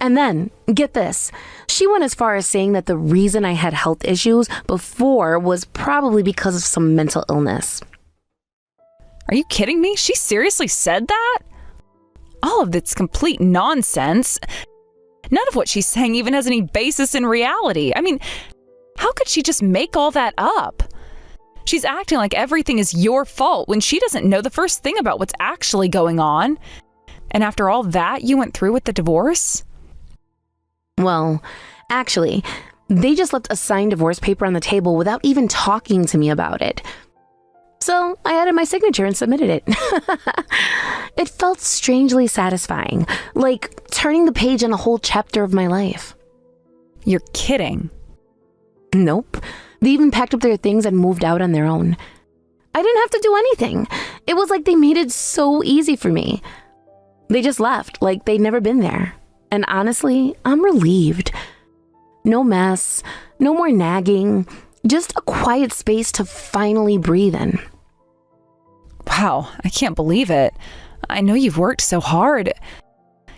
And then, get this, she went as far as saying that the reason I had health issues before was probably because of some mental illness. Are you kidding me? She seriously said that? All of it's complete nonsense. None of what she's saying even has any basis in reality. I mean, how could she just make all that up? She's acting like everything is your fault when she doesn't know the first thing about what's actually going on. And after all that, you went through with the divorce? Well, actually, they just left a signed divorce paper on the table without even talking to me about it. So I added my signature and submitted it. It felt strangely satisfying, like turning the page on a whole chapter of my life. You're kidding. Nope. They even packed up their things and moved out on their own. I didn't have to do anything. It was like they made it so easy for me. They just left, like they'd never been there. And honestly, I'm relieved. No mess, no more nagging, just a quiet space to finally breathe in. Wow, I can't believe it. I know you've worked so hard.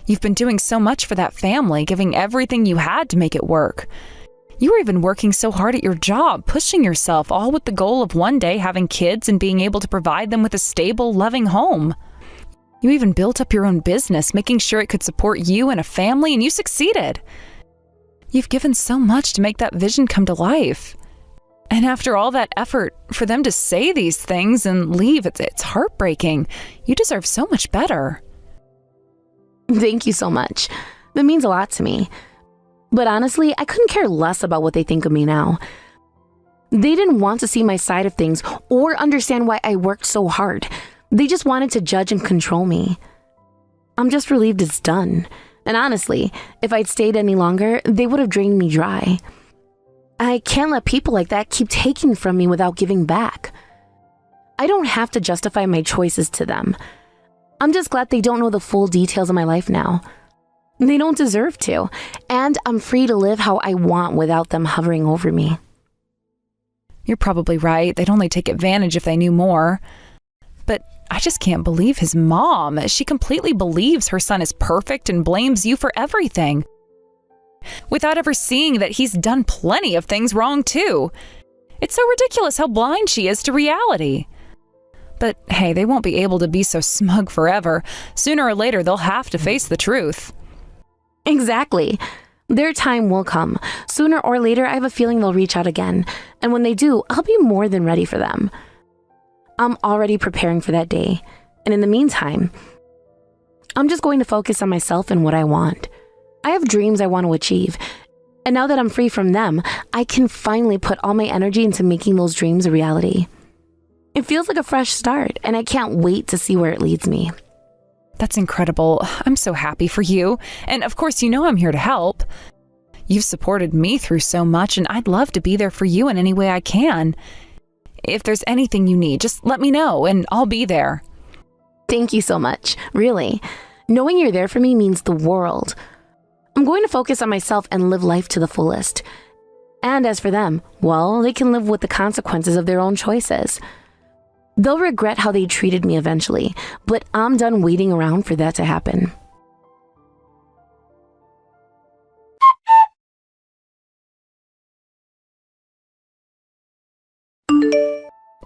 You've been doing so much for that family, giving everything you had to make it work. You were even working so hard at your job, pushing yourself, all with the goal of one day having kids and being able to provide them with a stable, loving home. You even built up your own business, making sure it could support you and a family, and you succeeded. You've given so much to make that vision come to life. And after all that effort, for them to say these things and leave, it's heartbreaking. You deserve so much better. Thank you so much. That means a lot to me. But honestly, I couldn't care less about what they think of me now. They didn't want to see my side of things or understand why I worked so hard. They just wanted to judge and control me. I'm just relieved it's done. And honestly, if I'd stayed any longer, they would have drained me dry. I can't let people like that keep taking from me without giving back. I don't have to justify my choices to them. I'm just glad they don't know the full details of my life now. They don't deserve to, and I'm free to live how I want without them hovering over me. You're probably right. They'd only take advantage if they knew more. But I just can't believe his mom. She completely believes her son is perfect and blames you for everything, without ever seeing that he's done plenty of things wrong too. It's so ridiculous how blind she is to reality. But hey, they won't be able to be so smug forever. Sooner or later, they'll have to face the truth. Exactly. Their time will come. Sooner or later, I have a feeling they'll reach out again. And when they do, I'll be more than ready for them. I'm already preparing for that day. And in the meantime, I'm just going to focus on myself and what I want. I have dreams I want to achieve. And now that I'm free from them, I can finally put all my energy into making those dreams a reality. It feels like a fresh start, and I can't wait to see where it leads me. That's incredible. I'm so happy for you. And of course, you know I'm here to help. You've supported me through so much, and I'd love to be there for you in any way I can. If there's anything you need, just let me know, and I'll be there. Thank you so much. Really. Knowing you're there for me means the world. I'm going to focus on myself and live life to the fullest. And as for them, well, they can live with the consequences of their own choices. They'll regret how they treated me eventually, but I'm done waiting around for that to happen.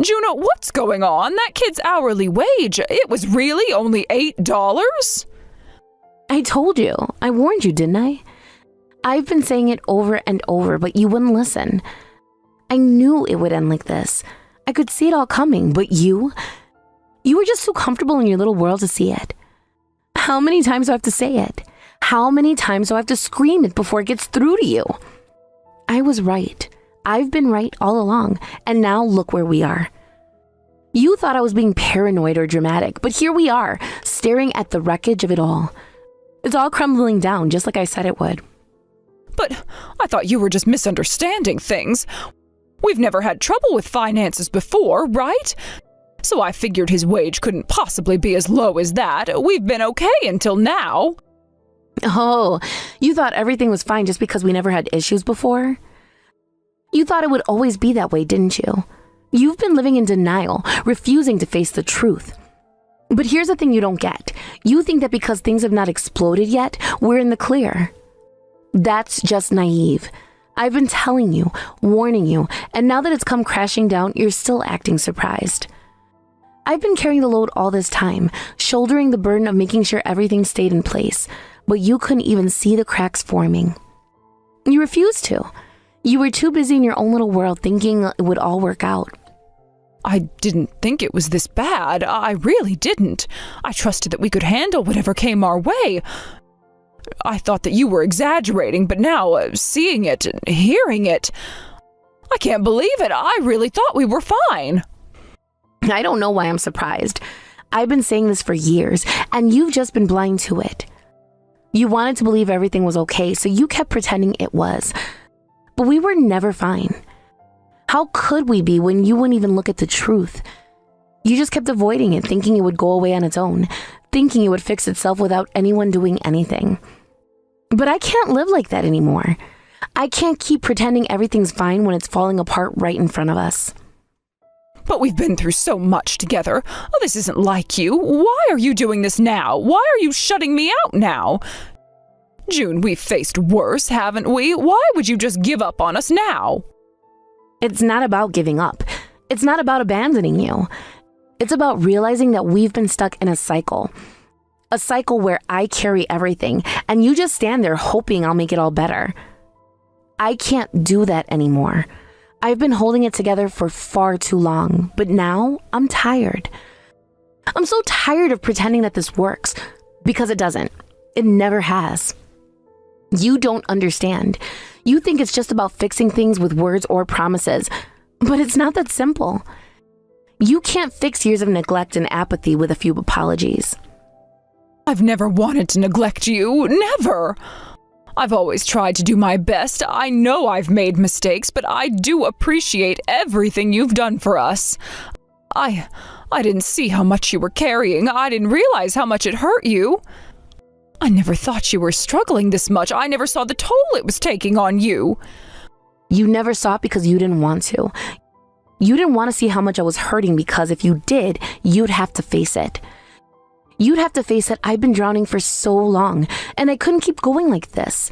Juno, what's going on? That kid's hourly wage, it was really only $8? I told you. I warned you, didn't I? I've been saying it over and over, but you wouldn't listen. I knew it would end like this. I could see it all coming, but you were just too comfortable in your little world to see it. How many times do I have to say it? How many times do I have to scream it before it gets through to you? I was right. I've been right all along, and now look where we are. You thought I was being paranoid or dramatic, but here we are, staring at the wreckage of it all. It's all crumbling down just like I said it would. But I thought you were just misunderstanding things. We've never had trouble with finances before, right? So I figured his wage couldn't possibly be as low as that. We've been okay until now. Oh, you thought everything was fine just because we never had issues before? You thought it would always be that way, didn't you? You've been living in denial, refusing to face the truth. But here's the thing you don't get. You think that because things have not exploded yet, we're in the clear. That's just naive. I've been telling you, warning you, and now that it's come crashing down, you're still acting surprised. I've been carrying the load all this time, shouldering the burden of making sure everything stayed in place, but you couldn't even see the cracks forming. You refused to. You were too busy in your own little world thinking it would all work out. I didn't think it was this bad. I really didn't. I trusted that we could handle whatever came our way. I thought that you were exaggerating, but now, seeing it and hearing it, I can't believe it. I really thought we were fine. I don't know why I'm surprised. I've been saying this for years, and you've just been blind to it. You wanted to believe everything was okay, so you kept pretending it was. But we were never fine. How could we be when you wouldn't even look at the truth? You just kept avoiding it, thinking it would go away on its own, thinking it would fix itself without anyone doing anything. But I can't live like that anymore. I can't keep pretending everything's fine when it's falling apart right in front of us. But we've been through so much together. Oh, this isn't like you. Why are you doing this now? Why are you shutting me out now? June, we've faced worse, haven't we? Why would you just give up on us now? It's not about giving up. It's not about abandoning you. It's about realizing that we've been stuck in a cycle. A cycle where I carry everything, and you just stand there hoping I'll make it all better. I can't do that anymore. I've been holding it together for far too long, but now I'm tired. I'm so tired of pretending that this works, because it doesn't. It never has. You don't understand. You think it's just about fixing things with words or promises, but it's not that simple. You can't fix years of neglect and apathy with a few apologies. I've never wanted to neglect you. Never. I've always tried to do my best. I know I've made mistakes, but I do appreciate everything you've done for us. I didn't see how much you were carrying. I didn't realize how much it hurt you. I never thought you were struggling this much. I never saw the toll it was taking on you. You never saw it because you didn't want to. You didn't want to see how much I was hurting because if you did, you'd have to face it. You'd have to face that I've been drowning for so long, and I couldn't keep going like this.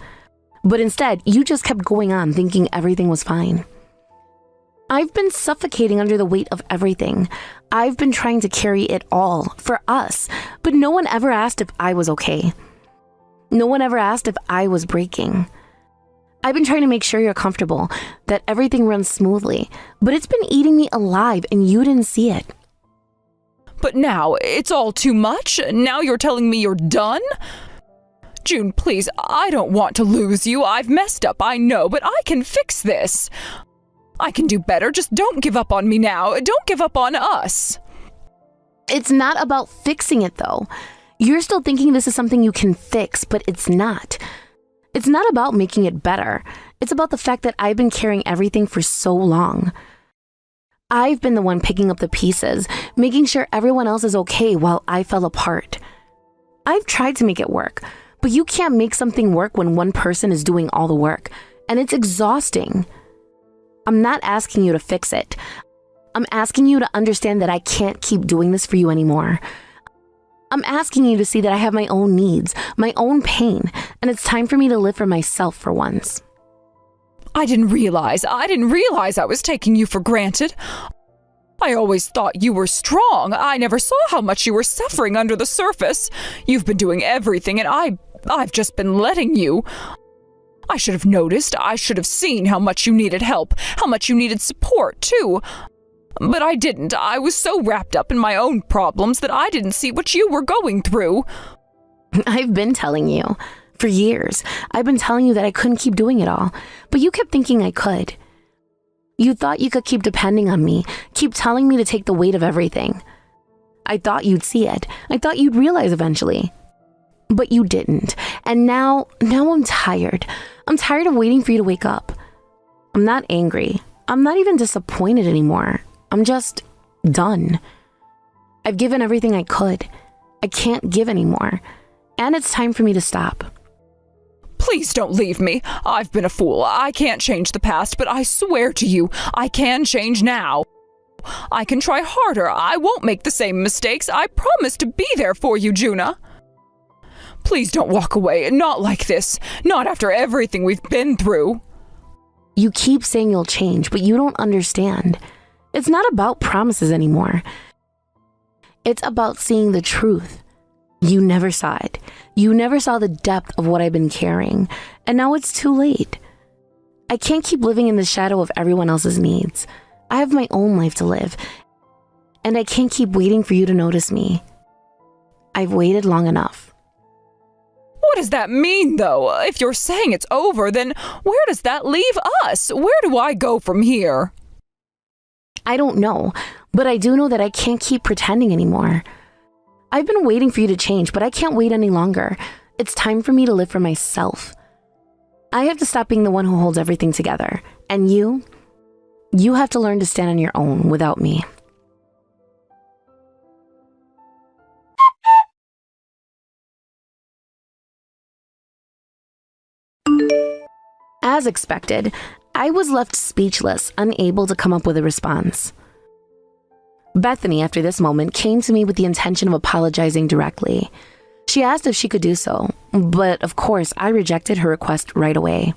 But instead, you just kept going on thinking everything was fine. I've been suffocating under the weight of everything. I've been trying to carry it all for us, but no one ever asked if I was okay. No one ever asked if I was breaking. I've been trying to make sure you're comfortable, that everything runs smoothly, but it's been eating me alive and you didn't see it. But now, it's all too much? Now you're telling me you're done? June, please, I don't want to lose you. I've messed up, I know, but I can fix this. I can do better. Just don't give up on me now. Don't give up on us. It's not about fixing it, though. You're still thinking this is something you can fix, but it's not. It's not about making it better. It's about the fact that I've been carrying everything for so long. I've been the one picking up the pieces, making sure everyone else is okay while I fell apart. I've tried to make it work, but you can't make something work when one person is doing all the work, and it's exhausting. I'm not asking you to fix it. I'm asking you to understand that I can't keep doing this for you anymore. I'm asking you to see that I have my own needs, my own pain, and it's time for me to live for myself for once. I didn't realize I was taking you for granted. I always thought you were strong. I never saw how much you were suffering under the surface. You've been doing everything, and I've just been letting you. I should have noticed. I should have seen how much you needed help, how much you needed support, too. But I didn't. I was so wrapped up in my own problems that I didn't see what you were going through. I've been telling you. For years, I've been telling you that I couldn't keep doing it all, but you kept thinking I could. You thought you could keep depending on me, keep telling me to take the weight of everything. I thought you'd see it. I thought you'd realize eventually. But you didn't. And now I'm tired. I'm tired of waiting for you to wake up. I'm not angry. I'm not even disappointed anymore. I'm just done. I've given everything I could. I can't give anymore. And it's time for me to stop. Please don't leave me. I've been a fool. I can't change the past, but I swear to you, I can change now. I can try harder. I won't make the same mistakes. I promise to be there for you, Juna. Please don't walk away. Not like this. Not after everything we've been through. You keep saying you'll change, but you don't understand. It's not about promises anymore. It's about seeing the truth. You never saw it. You never saw the depth of what I've been carrying, and now it's too late. I can't keep living in the shadow of everyone else's needs. I have my own life to live, and I can't keep waiting for you to notice me. I've waited long enough. What does that mean, though? If you're saying it's over, then where does that leave us? Where do I go from here? I don't know, but I do know that I can't keep pretending anymore. I've been waiting for you to change, but I can't wait any longer. It's time for me to live for myself. I have to stop being the one who holds everything together. And you have to learn to stand on your own without me. As expected, I was left speechless, unable to come up with a response. Bethany, after this moment, came to me with the intention of apologizing directly. She asked if she could do so, but of course, I rejected her request right away.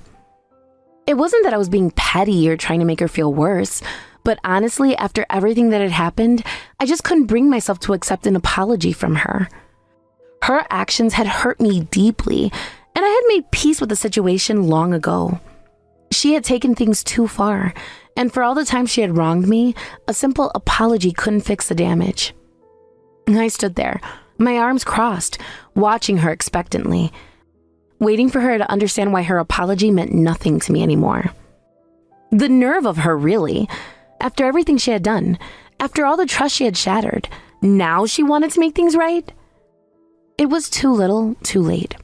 It wasn't that I was being petty or trying to make her feel worse, but honestly, after everything that had happened, I just couldn't bring myself to accept an apology from her. Her actions had hurt me deeply, and I had made peace with the situation long ago. She had taken things too far, and for all the time she had wronged me, a simple apology couldn't fix the damage. I stood there, my arms crossed, watching her expectantly, waiting for her to understand why her apology meant nothing to me anymore. The nerve of her, really. After everything she had done, after all the trust she had shattered, now she wanted to make things right? It was too little, too late.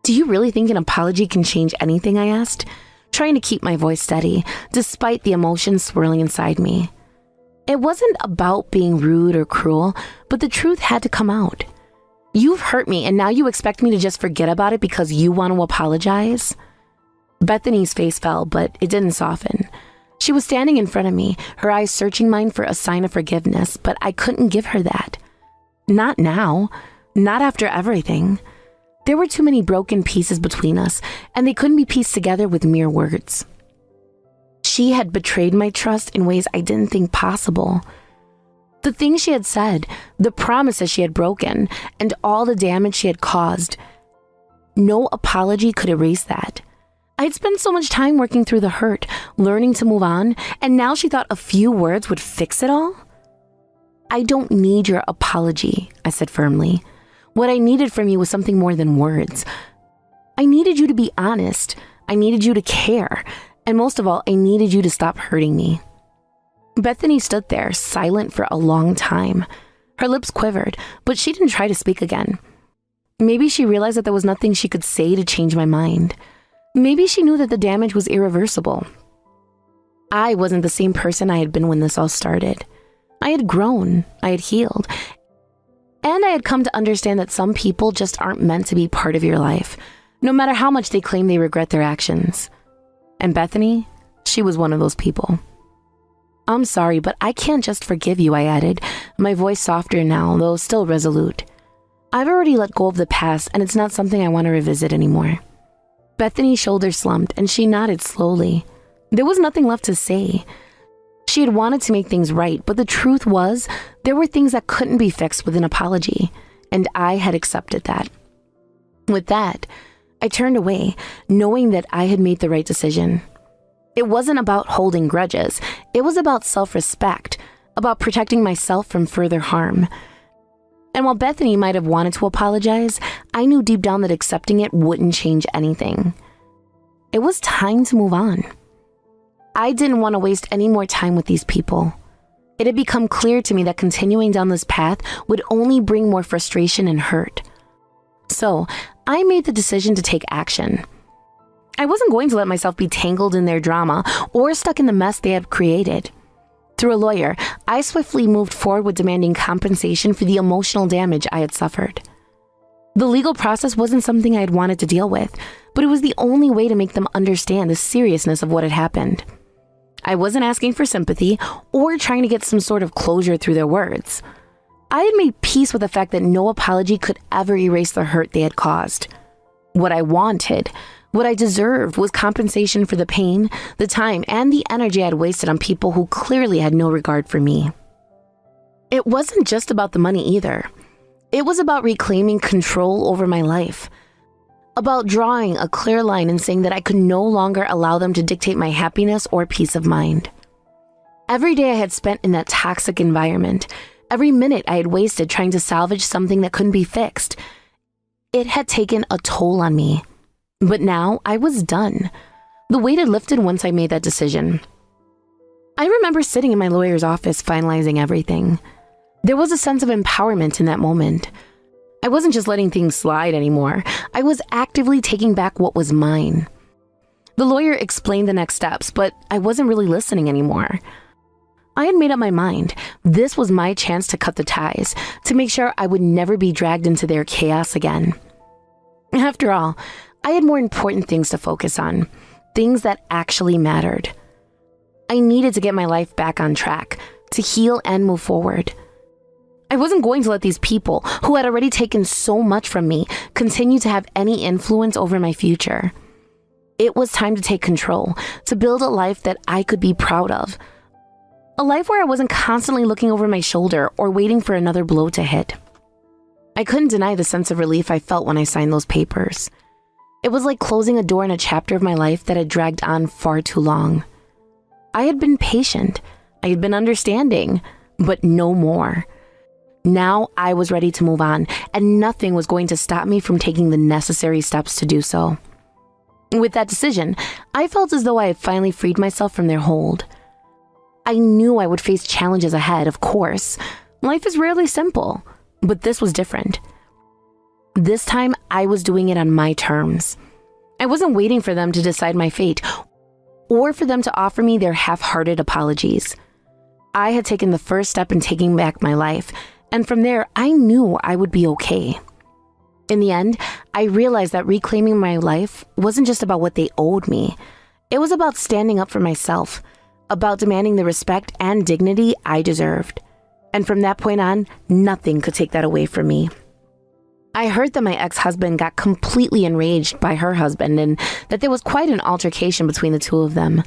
Do you really think an apology can change anything? I asked, trying to keep my voice steady, despite the emotions swirling inside me. It wasn't about being rude or cruel, but the truth had to come out. You've hurt me, and now you expect me to just forget about it because you want to apologize? Bethany's face fell, but it didn't soften. She was standing in front of me, her eyes searching mine for a sign of forgiveness, but I couldn't give her that. Not now. Not after everything. There were too many broken pieces between us, and they couldn't be pieced together with mere words. She had betrayed my trust in ways I didn't think possible. The things she had said, the promises she had broken, and all the damage she had caused. No apology could erase that. I had spent so much time working through the hurt, learning to move on, and now she thought a few words would fix it all? I don't need your apology, I said firmly. What I needed from you was something more than words. I needed you to be honest. I needed you to care. And most of all, I needed you to stop hurting me. Bethany stood there, silent for a long time. Her lips quivered, but she didn't try to speak again. Maybe she realized that there was nothing she could say to change my mind. Maybe she knew that the damage was irreversible. I wasn't the same person I had been when this all started. I had grown, I had healed, and I had come to understand that some people just aren't meant to be part of your life, no matter how much they claim they regret their actions. And Bethany, she was one of those people. I'm sorry, but I can't just forgive you, I added, my voice softer now, though still resolute. I've already let go of the past, and it's not something I want to revisit anymore. Bethany's shoulders slumped, and she nodded slowly. There was nothing left to say. She had wanted to make things right, but the truth was, there were things that couldn't be fixed with an apology, and I had accepted that. With that, I turned away, knowing that I had made the right decision. It wasn't about holding grudges. It was about self-respect, about protecting myself from further harm. And while Bethany might have wanted to apologize, I knew deep down that accepting it wouldn't change anything. It was time to move on. I didn't want to waste any more time with these people. It had become clear to me that continuing down this path would only bring more frustration and hurt. So, I made the decision to take action. I wasn't going to let myself be tangled in their drama or stuck in the mess they had created. Through a lawyer, I swiftly moved forward with demanding compensation for the emotional damage I had suffered. The legal process wasn't something I had wanted to deal with, but it was the only way to make them understand the seriousness of what had happened. I wasn't asking for sympathy or trying to get some sort of closure through their words. I had made peace with the fact that no apology could ever erase the hurt they had caused. What I wanted, what I deserved, was compensation for the pain, the time, and the energy I had wasted on people who clearly had no regard for me. It wasn't just about the money either. It was about reclaiming control over my life. About drawing a clear line and saying that I could no longer allow them to dictate my happiness or peace of mind. Every day I had spent in that toxic environment, every minute I had wasted trying to salvage something that couldn't be fixed, it had taken a toll on me. But now I was done. The weight had lifted once I made that decision. I remember sitting in my lawyer's office finalizing everything. There was a sense of empowerment in that moment. I wasn't just letting things slide anymore. I was actively taking back what was mine. The lawyer explained the next steps, but I wasn't really listening anymore. I had made up my mind. This was my chance to cut the ties, to make sure I would never be dragged into their chaos again. After all, I had more important things to focus on, things that actually mattered. I needed to get my life back on track, to heal and move forward. I wasn't going to let these people, who had already taken so much from me, continue to have any influence over my future. It was time to take control, to build a life that I could be proud of. A life where I wasn't constantly looking over my shoulder or waiting for another blow to hit. I couldn't deny the sense of relief I felt when I signed those papers. It was like closing a door in a chapter of my life that had dragged on far too long. I had been patient, I had been understanding, but no more. Now I was ready to move on, and nothing was going to stop me from taking the necessary steps to do so. With that decision, I felt as though I had finally freed myself from their hold. I knew I would face challenges ahead, of course. Life is rarely simple, but this was different. This time, I was doing it on my terms. I wasn't waiting for them to decide my fate, or for them to offer me their half-hearted apologies. I had taken the first step in taking back my life, and from there, I knew I would be okay. In the end, I realized that reclaiming my life wasn't just about what they owed me. It was about standing up for myself, about demanding the respect and dignity I deserved. And from that point on, nothing could take that away from me. I heard that my ex-husband got completely enraged by her husband and that there was quite an altercation between the two of them.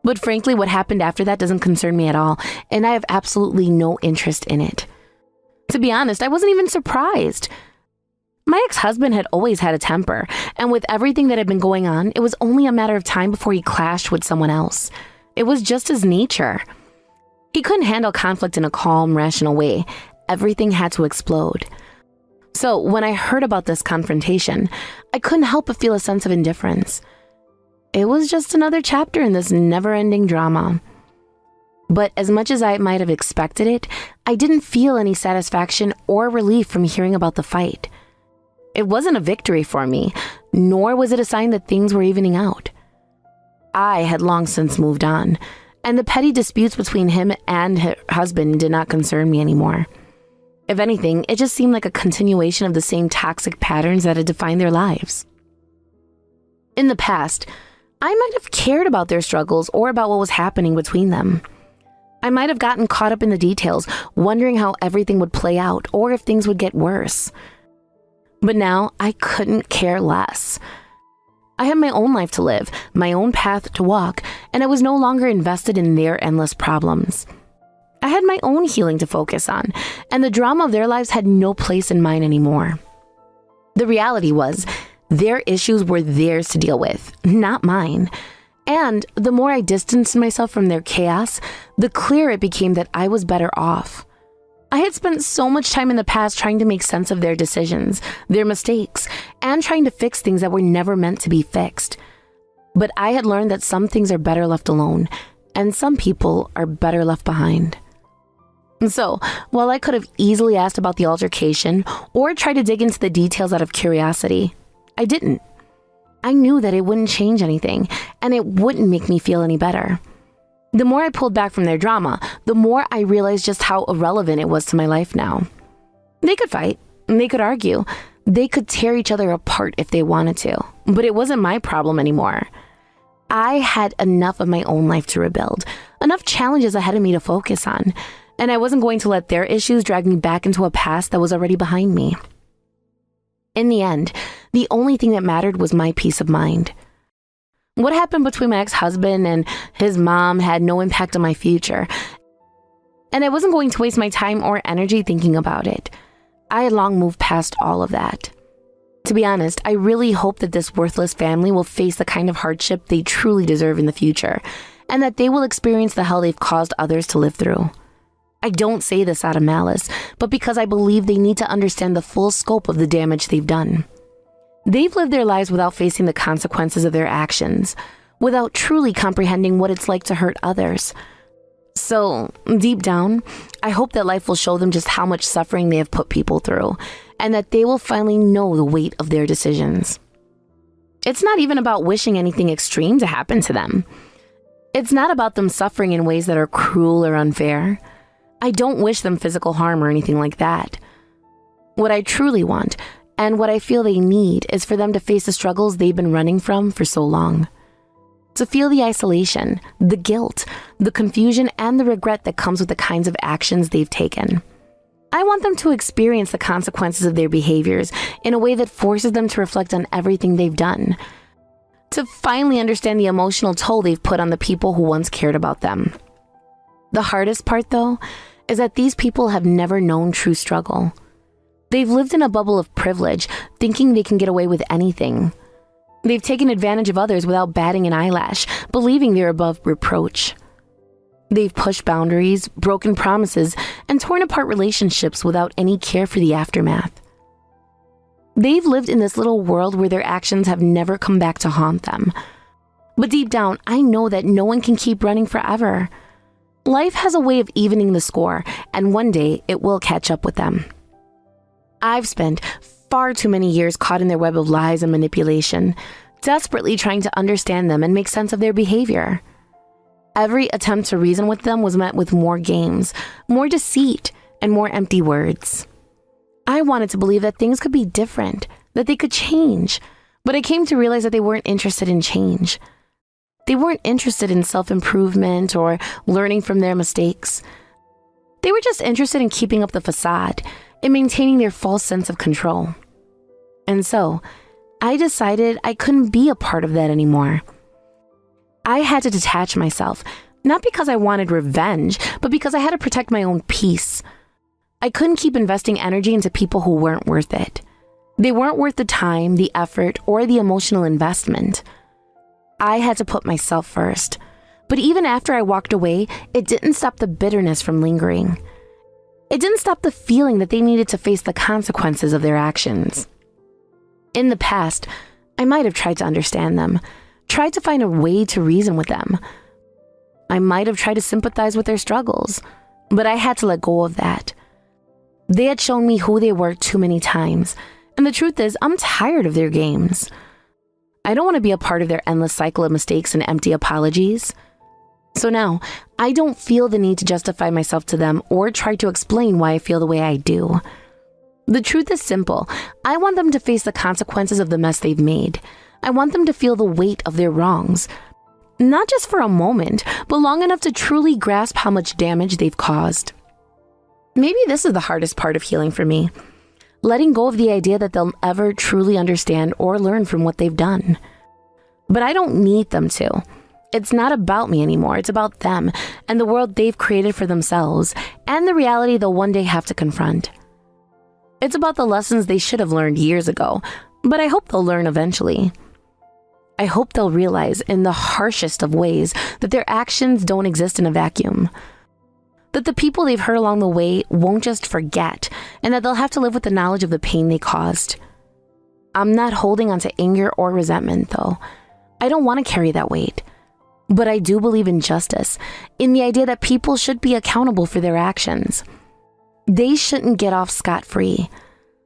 But frankly, what happened after that doesn't concern me at all, and I have absolutely no interest in it. To be honest, I wasn't even surprised. My ex-husband had always had a temper, and with everything that had been going on, it was only a matter of time before he clashed with someone else. It was just his nature. He couldn't handle conflict in a calm, rational way. Everything had to explode. So when I heard about this confrontation, I couldn't help but feel a sense of indifference. It was just another chapter in this never-ending drama. But as much as I might have expected it, I didn't feel any satisfaction or relief from hearing about the fight. It wasn't a victory for me, nor was it a sign that things were evening out. I had long since moved on, and the petty disputes between him and her husband did not concern me anymore. If anything, it just seemed like a continuation of the same toxic patterns that had defined their lives. In the past, I might have cared about their struggles or about what was happening between them. I might have gotten caught up in the details, wondering how everything would play out or if things would get worse. But now I couldn't care less. I had my own life to live, my own path to walk, and I was no longer invested in their endless problems. I had my own healing to focus on, and the drama of their lives had no place in mine anymore. The reality was, their issues were theirs to deal with, not mine. And the more I distanced myself from their chaos, the clearer it became that I was better off. I had spent so much time in the past trying to make sense of their decisions, their mistakes, and trying to fix things that were never meant to be fixed. But I had learned that some things are better left alone, and some people are better left behind. So, while I could have easily asked about the altercation or tried to dig into the details out of curiosity, I didn't. I knew that it wouldn't change anything, and it wouldn't make me feel any better. The more I pulled back from their drama, the more I realized just how irrelevant it was to my life now. They could fight, they could argue, they could tear each other apart if they wanted to, but it wasn't my problem anymore. I had enough of my own life to rebuild, enough challenges ahead of me to focus on, and I wasn't going to let their issues drag me back into a past that was already behind me. In the end, the only thing that mattered was my peace of mind. What happened between my ex-husband and his mom had no impact on my future, and I wasn't going to waste my time or energy thinking about it. I had long moved past all of that. To be honest, I really hope that this worthless family will face the kind of hardship they truly deserve in the future, and that they will experience the hell they've caused others to live through. I don't say this out of malice, but because I believe they need to understand the full scope of the damage they've done. They've lived their lives without facing the consequences of their actions, without truly comprehending what it's like to hurt others. So, deep down, I hope that life will show them just how much suffering they have put people through, and that they will finally know the weight of their decisions. It's not even about wishing anything extreme to happen to them. It's not about them suffering in ways that are cruel or unfair. I don't wish them physical harm or anything like that. What I truly want, and what I feel they need, is for them to face the struggles they've been running from for so long. To feel the isolation, the guilt, the confusion, and the regret that comes with the kinds of actions they've taken. I want them to experience the consequences of their behaviors in a way that forces them to reflect on everything they've done. To finally understand the emotional toll they've put on the people who once cared about them. The hardest part, though, is that these people have never known true struggle. They've lived in a bubble of privilege, thinking they can get away with anything. They've taken advantage of others without batting an eyelash, believing they're above reproach. They've pushed boundaries, broken promises, and torn apart relationships without any care for the aftermath. They've lived in this little world where their actions have never come back to haunt them. But deep down, I know that no one can keep running forever. Life has a way of evening the score, and one day it will catch up with them. I've spent far too many years caught in their web of lies and manipulation, desperately trying to understand them and make sense of their behavior. Every attempt to reason with them was met with more games, more deceit, and more empty words. I wanted to believe that things could be different, that they could change, but I came to realize that they weren't interested in change. They weren't interested in self-improvement or learning from their mistakes. They were just interested in keeping up the facade, in maintaining their false sense of control. And so, I decided I couldn't be a part of that anymore. I had to detach myself, not because I wanted revenge, but because I had to protect my own peace. I couldn't keep investing energy into people who weren't worth it. They weren't worth the time, the effort, or the emotional investment. I had to put myself first. But even after I walked away, it didn't stop the bitterness from lingering. It didn't stop the feeling that they needed to face the consequences of their actions. In the past, I might have tried to understand them, tried to find a way to reason with them. I might have tried to sympathize with their struggles, but I had to let go of that. They had shown me who they were too many times, and the truth is, I'm tired of their games. I don't want to be a part of their endless cycle of mistakes and empty apologies. So now, I don't feel the need to justify myself to them or try to explain why I feel the way I do. The truth is simple. I want them to face the consequences of the mess they've made. I want them to feel the weight of their wrongs. Not just for a moment, but long enough to truly grasp how much damage they've caused. Maybe this is the hardest part of healing for me. Letting go of the idea that they'll ever truly understand or learn from what they've done. But I don't need them to. It's not about me anymore. It's about them and the world they've created for themselves and the reality they'll one day have to confront. It's about the lessons they should have learned years ago, but I hope they'll learn eventually. I hope they'll realize in the harshest of ways that their actions don't exist in a vacuum. That the people they've hurt along the way won't just forget, and that they'll have to live with the knowledge of the pain they caused. I'm not holding on to anger or resentment, though. I don't want to carry that weight. But I do believe in justice, in the idea that people should be accountable for their actions. They shouldn't get off scot-free.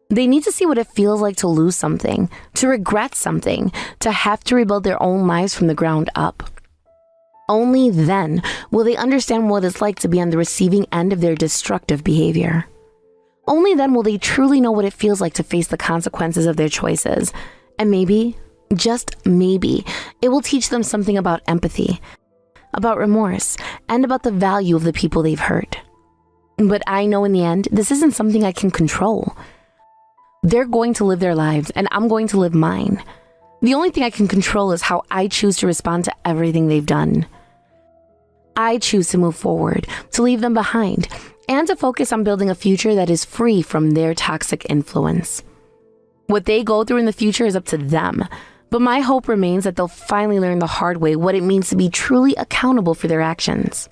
They need to see what it feels like to lose something, to regret something, to have to rebuild their own lives from the ground up. Only then will they understand what it's like to be on the receiving end of their destructive behavior. Only then will they truly know what it feels like to face the consequences of their choices. And maybe, just maybe, it will teach them something about empathy, about remorse, and about the value of the people they've hurt. But I know in the end, this isn't something I can control. They're going to live their lives, and I'm going to live mine. The only thing I can control is how I choose to respond to everything they've done. I choose to move forward, to leave them behind, and to focus on building a future that is free from their toxic influence. What they go through in the future is up to them, but my hope remains that they'll finally learn the hard way what it means to be truly accountable for their actions.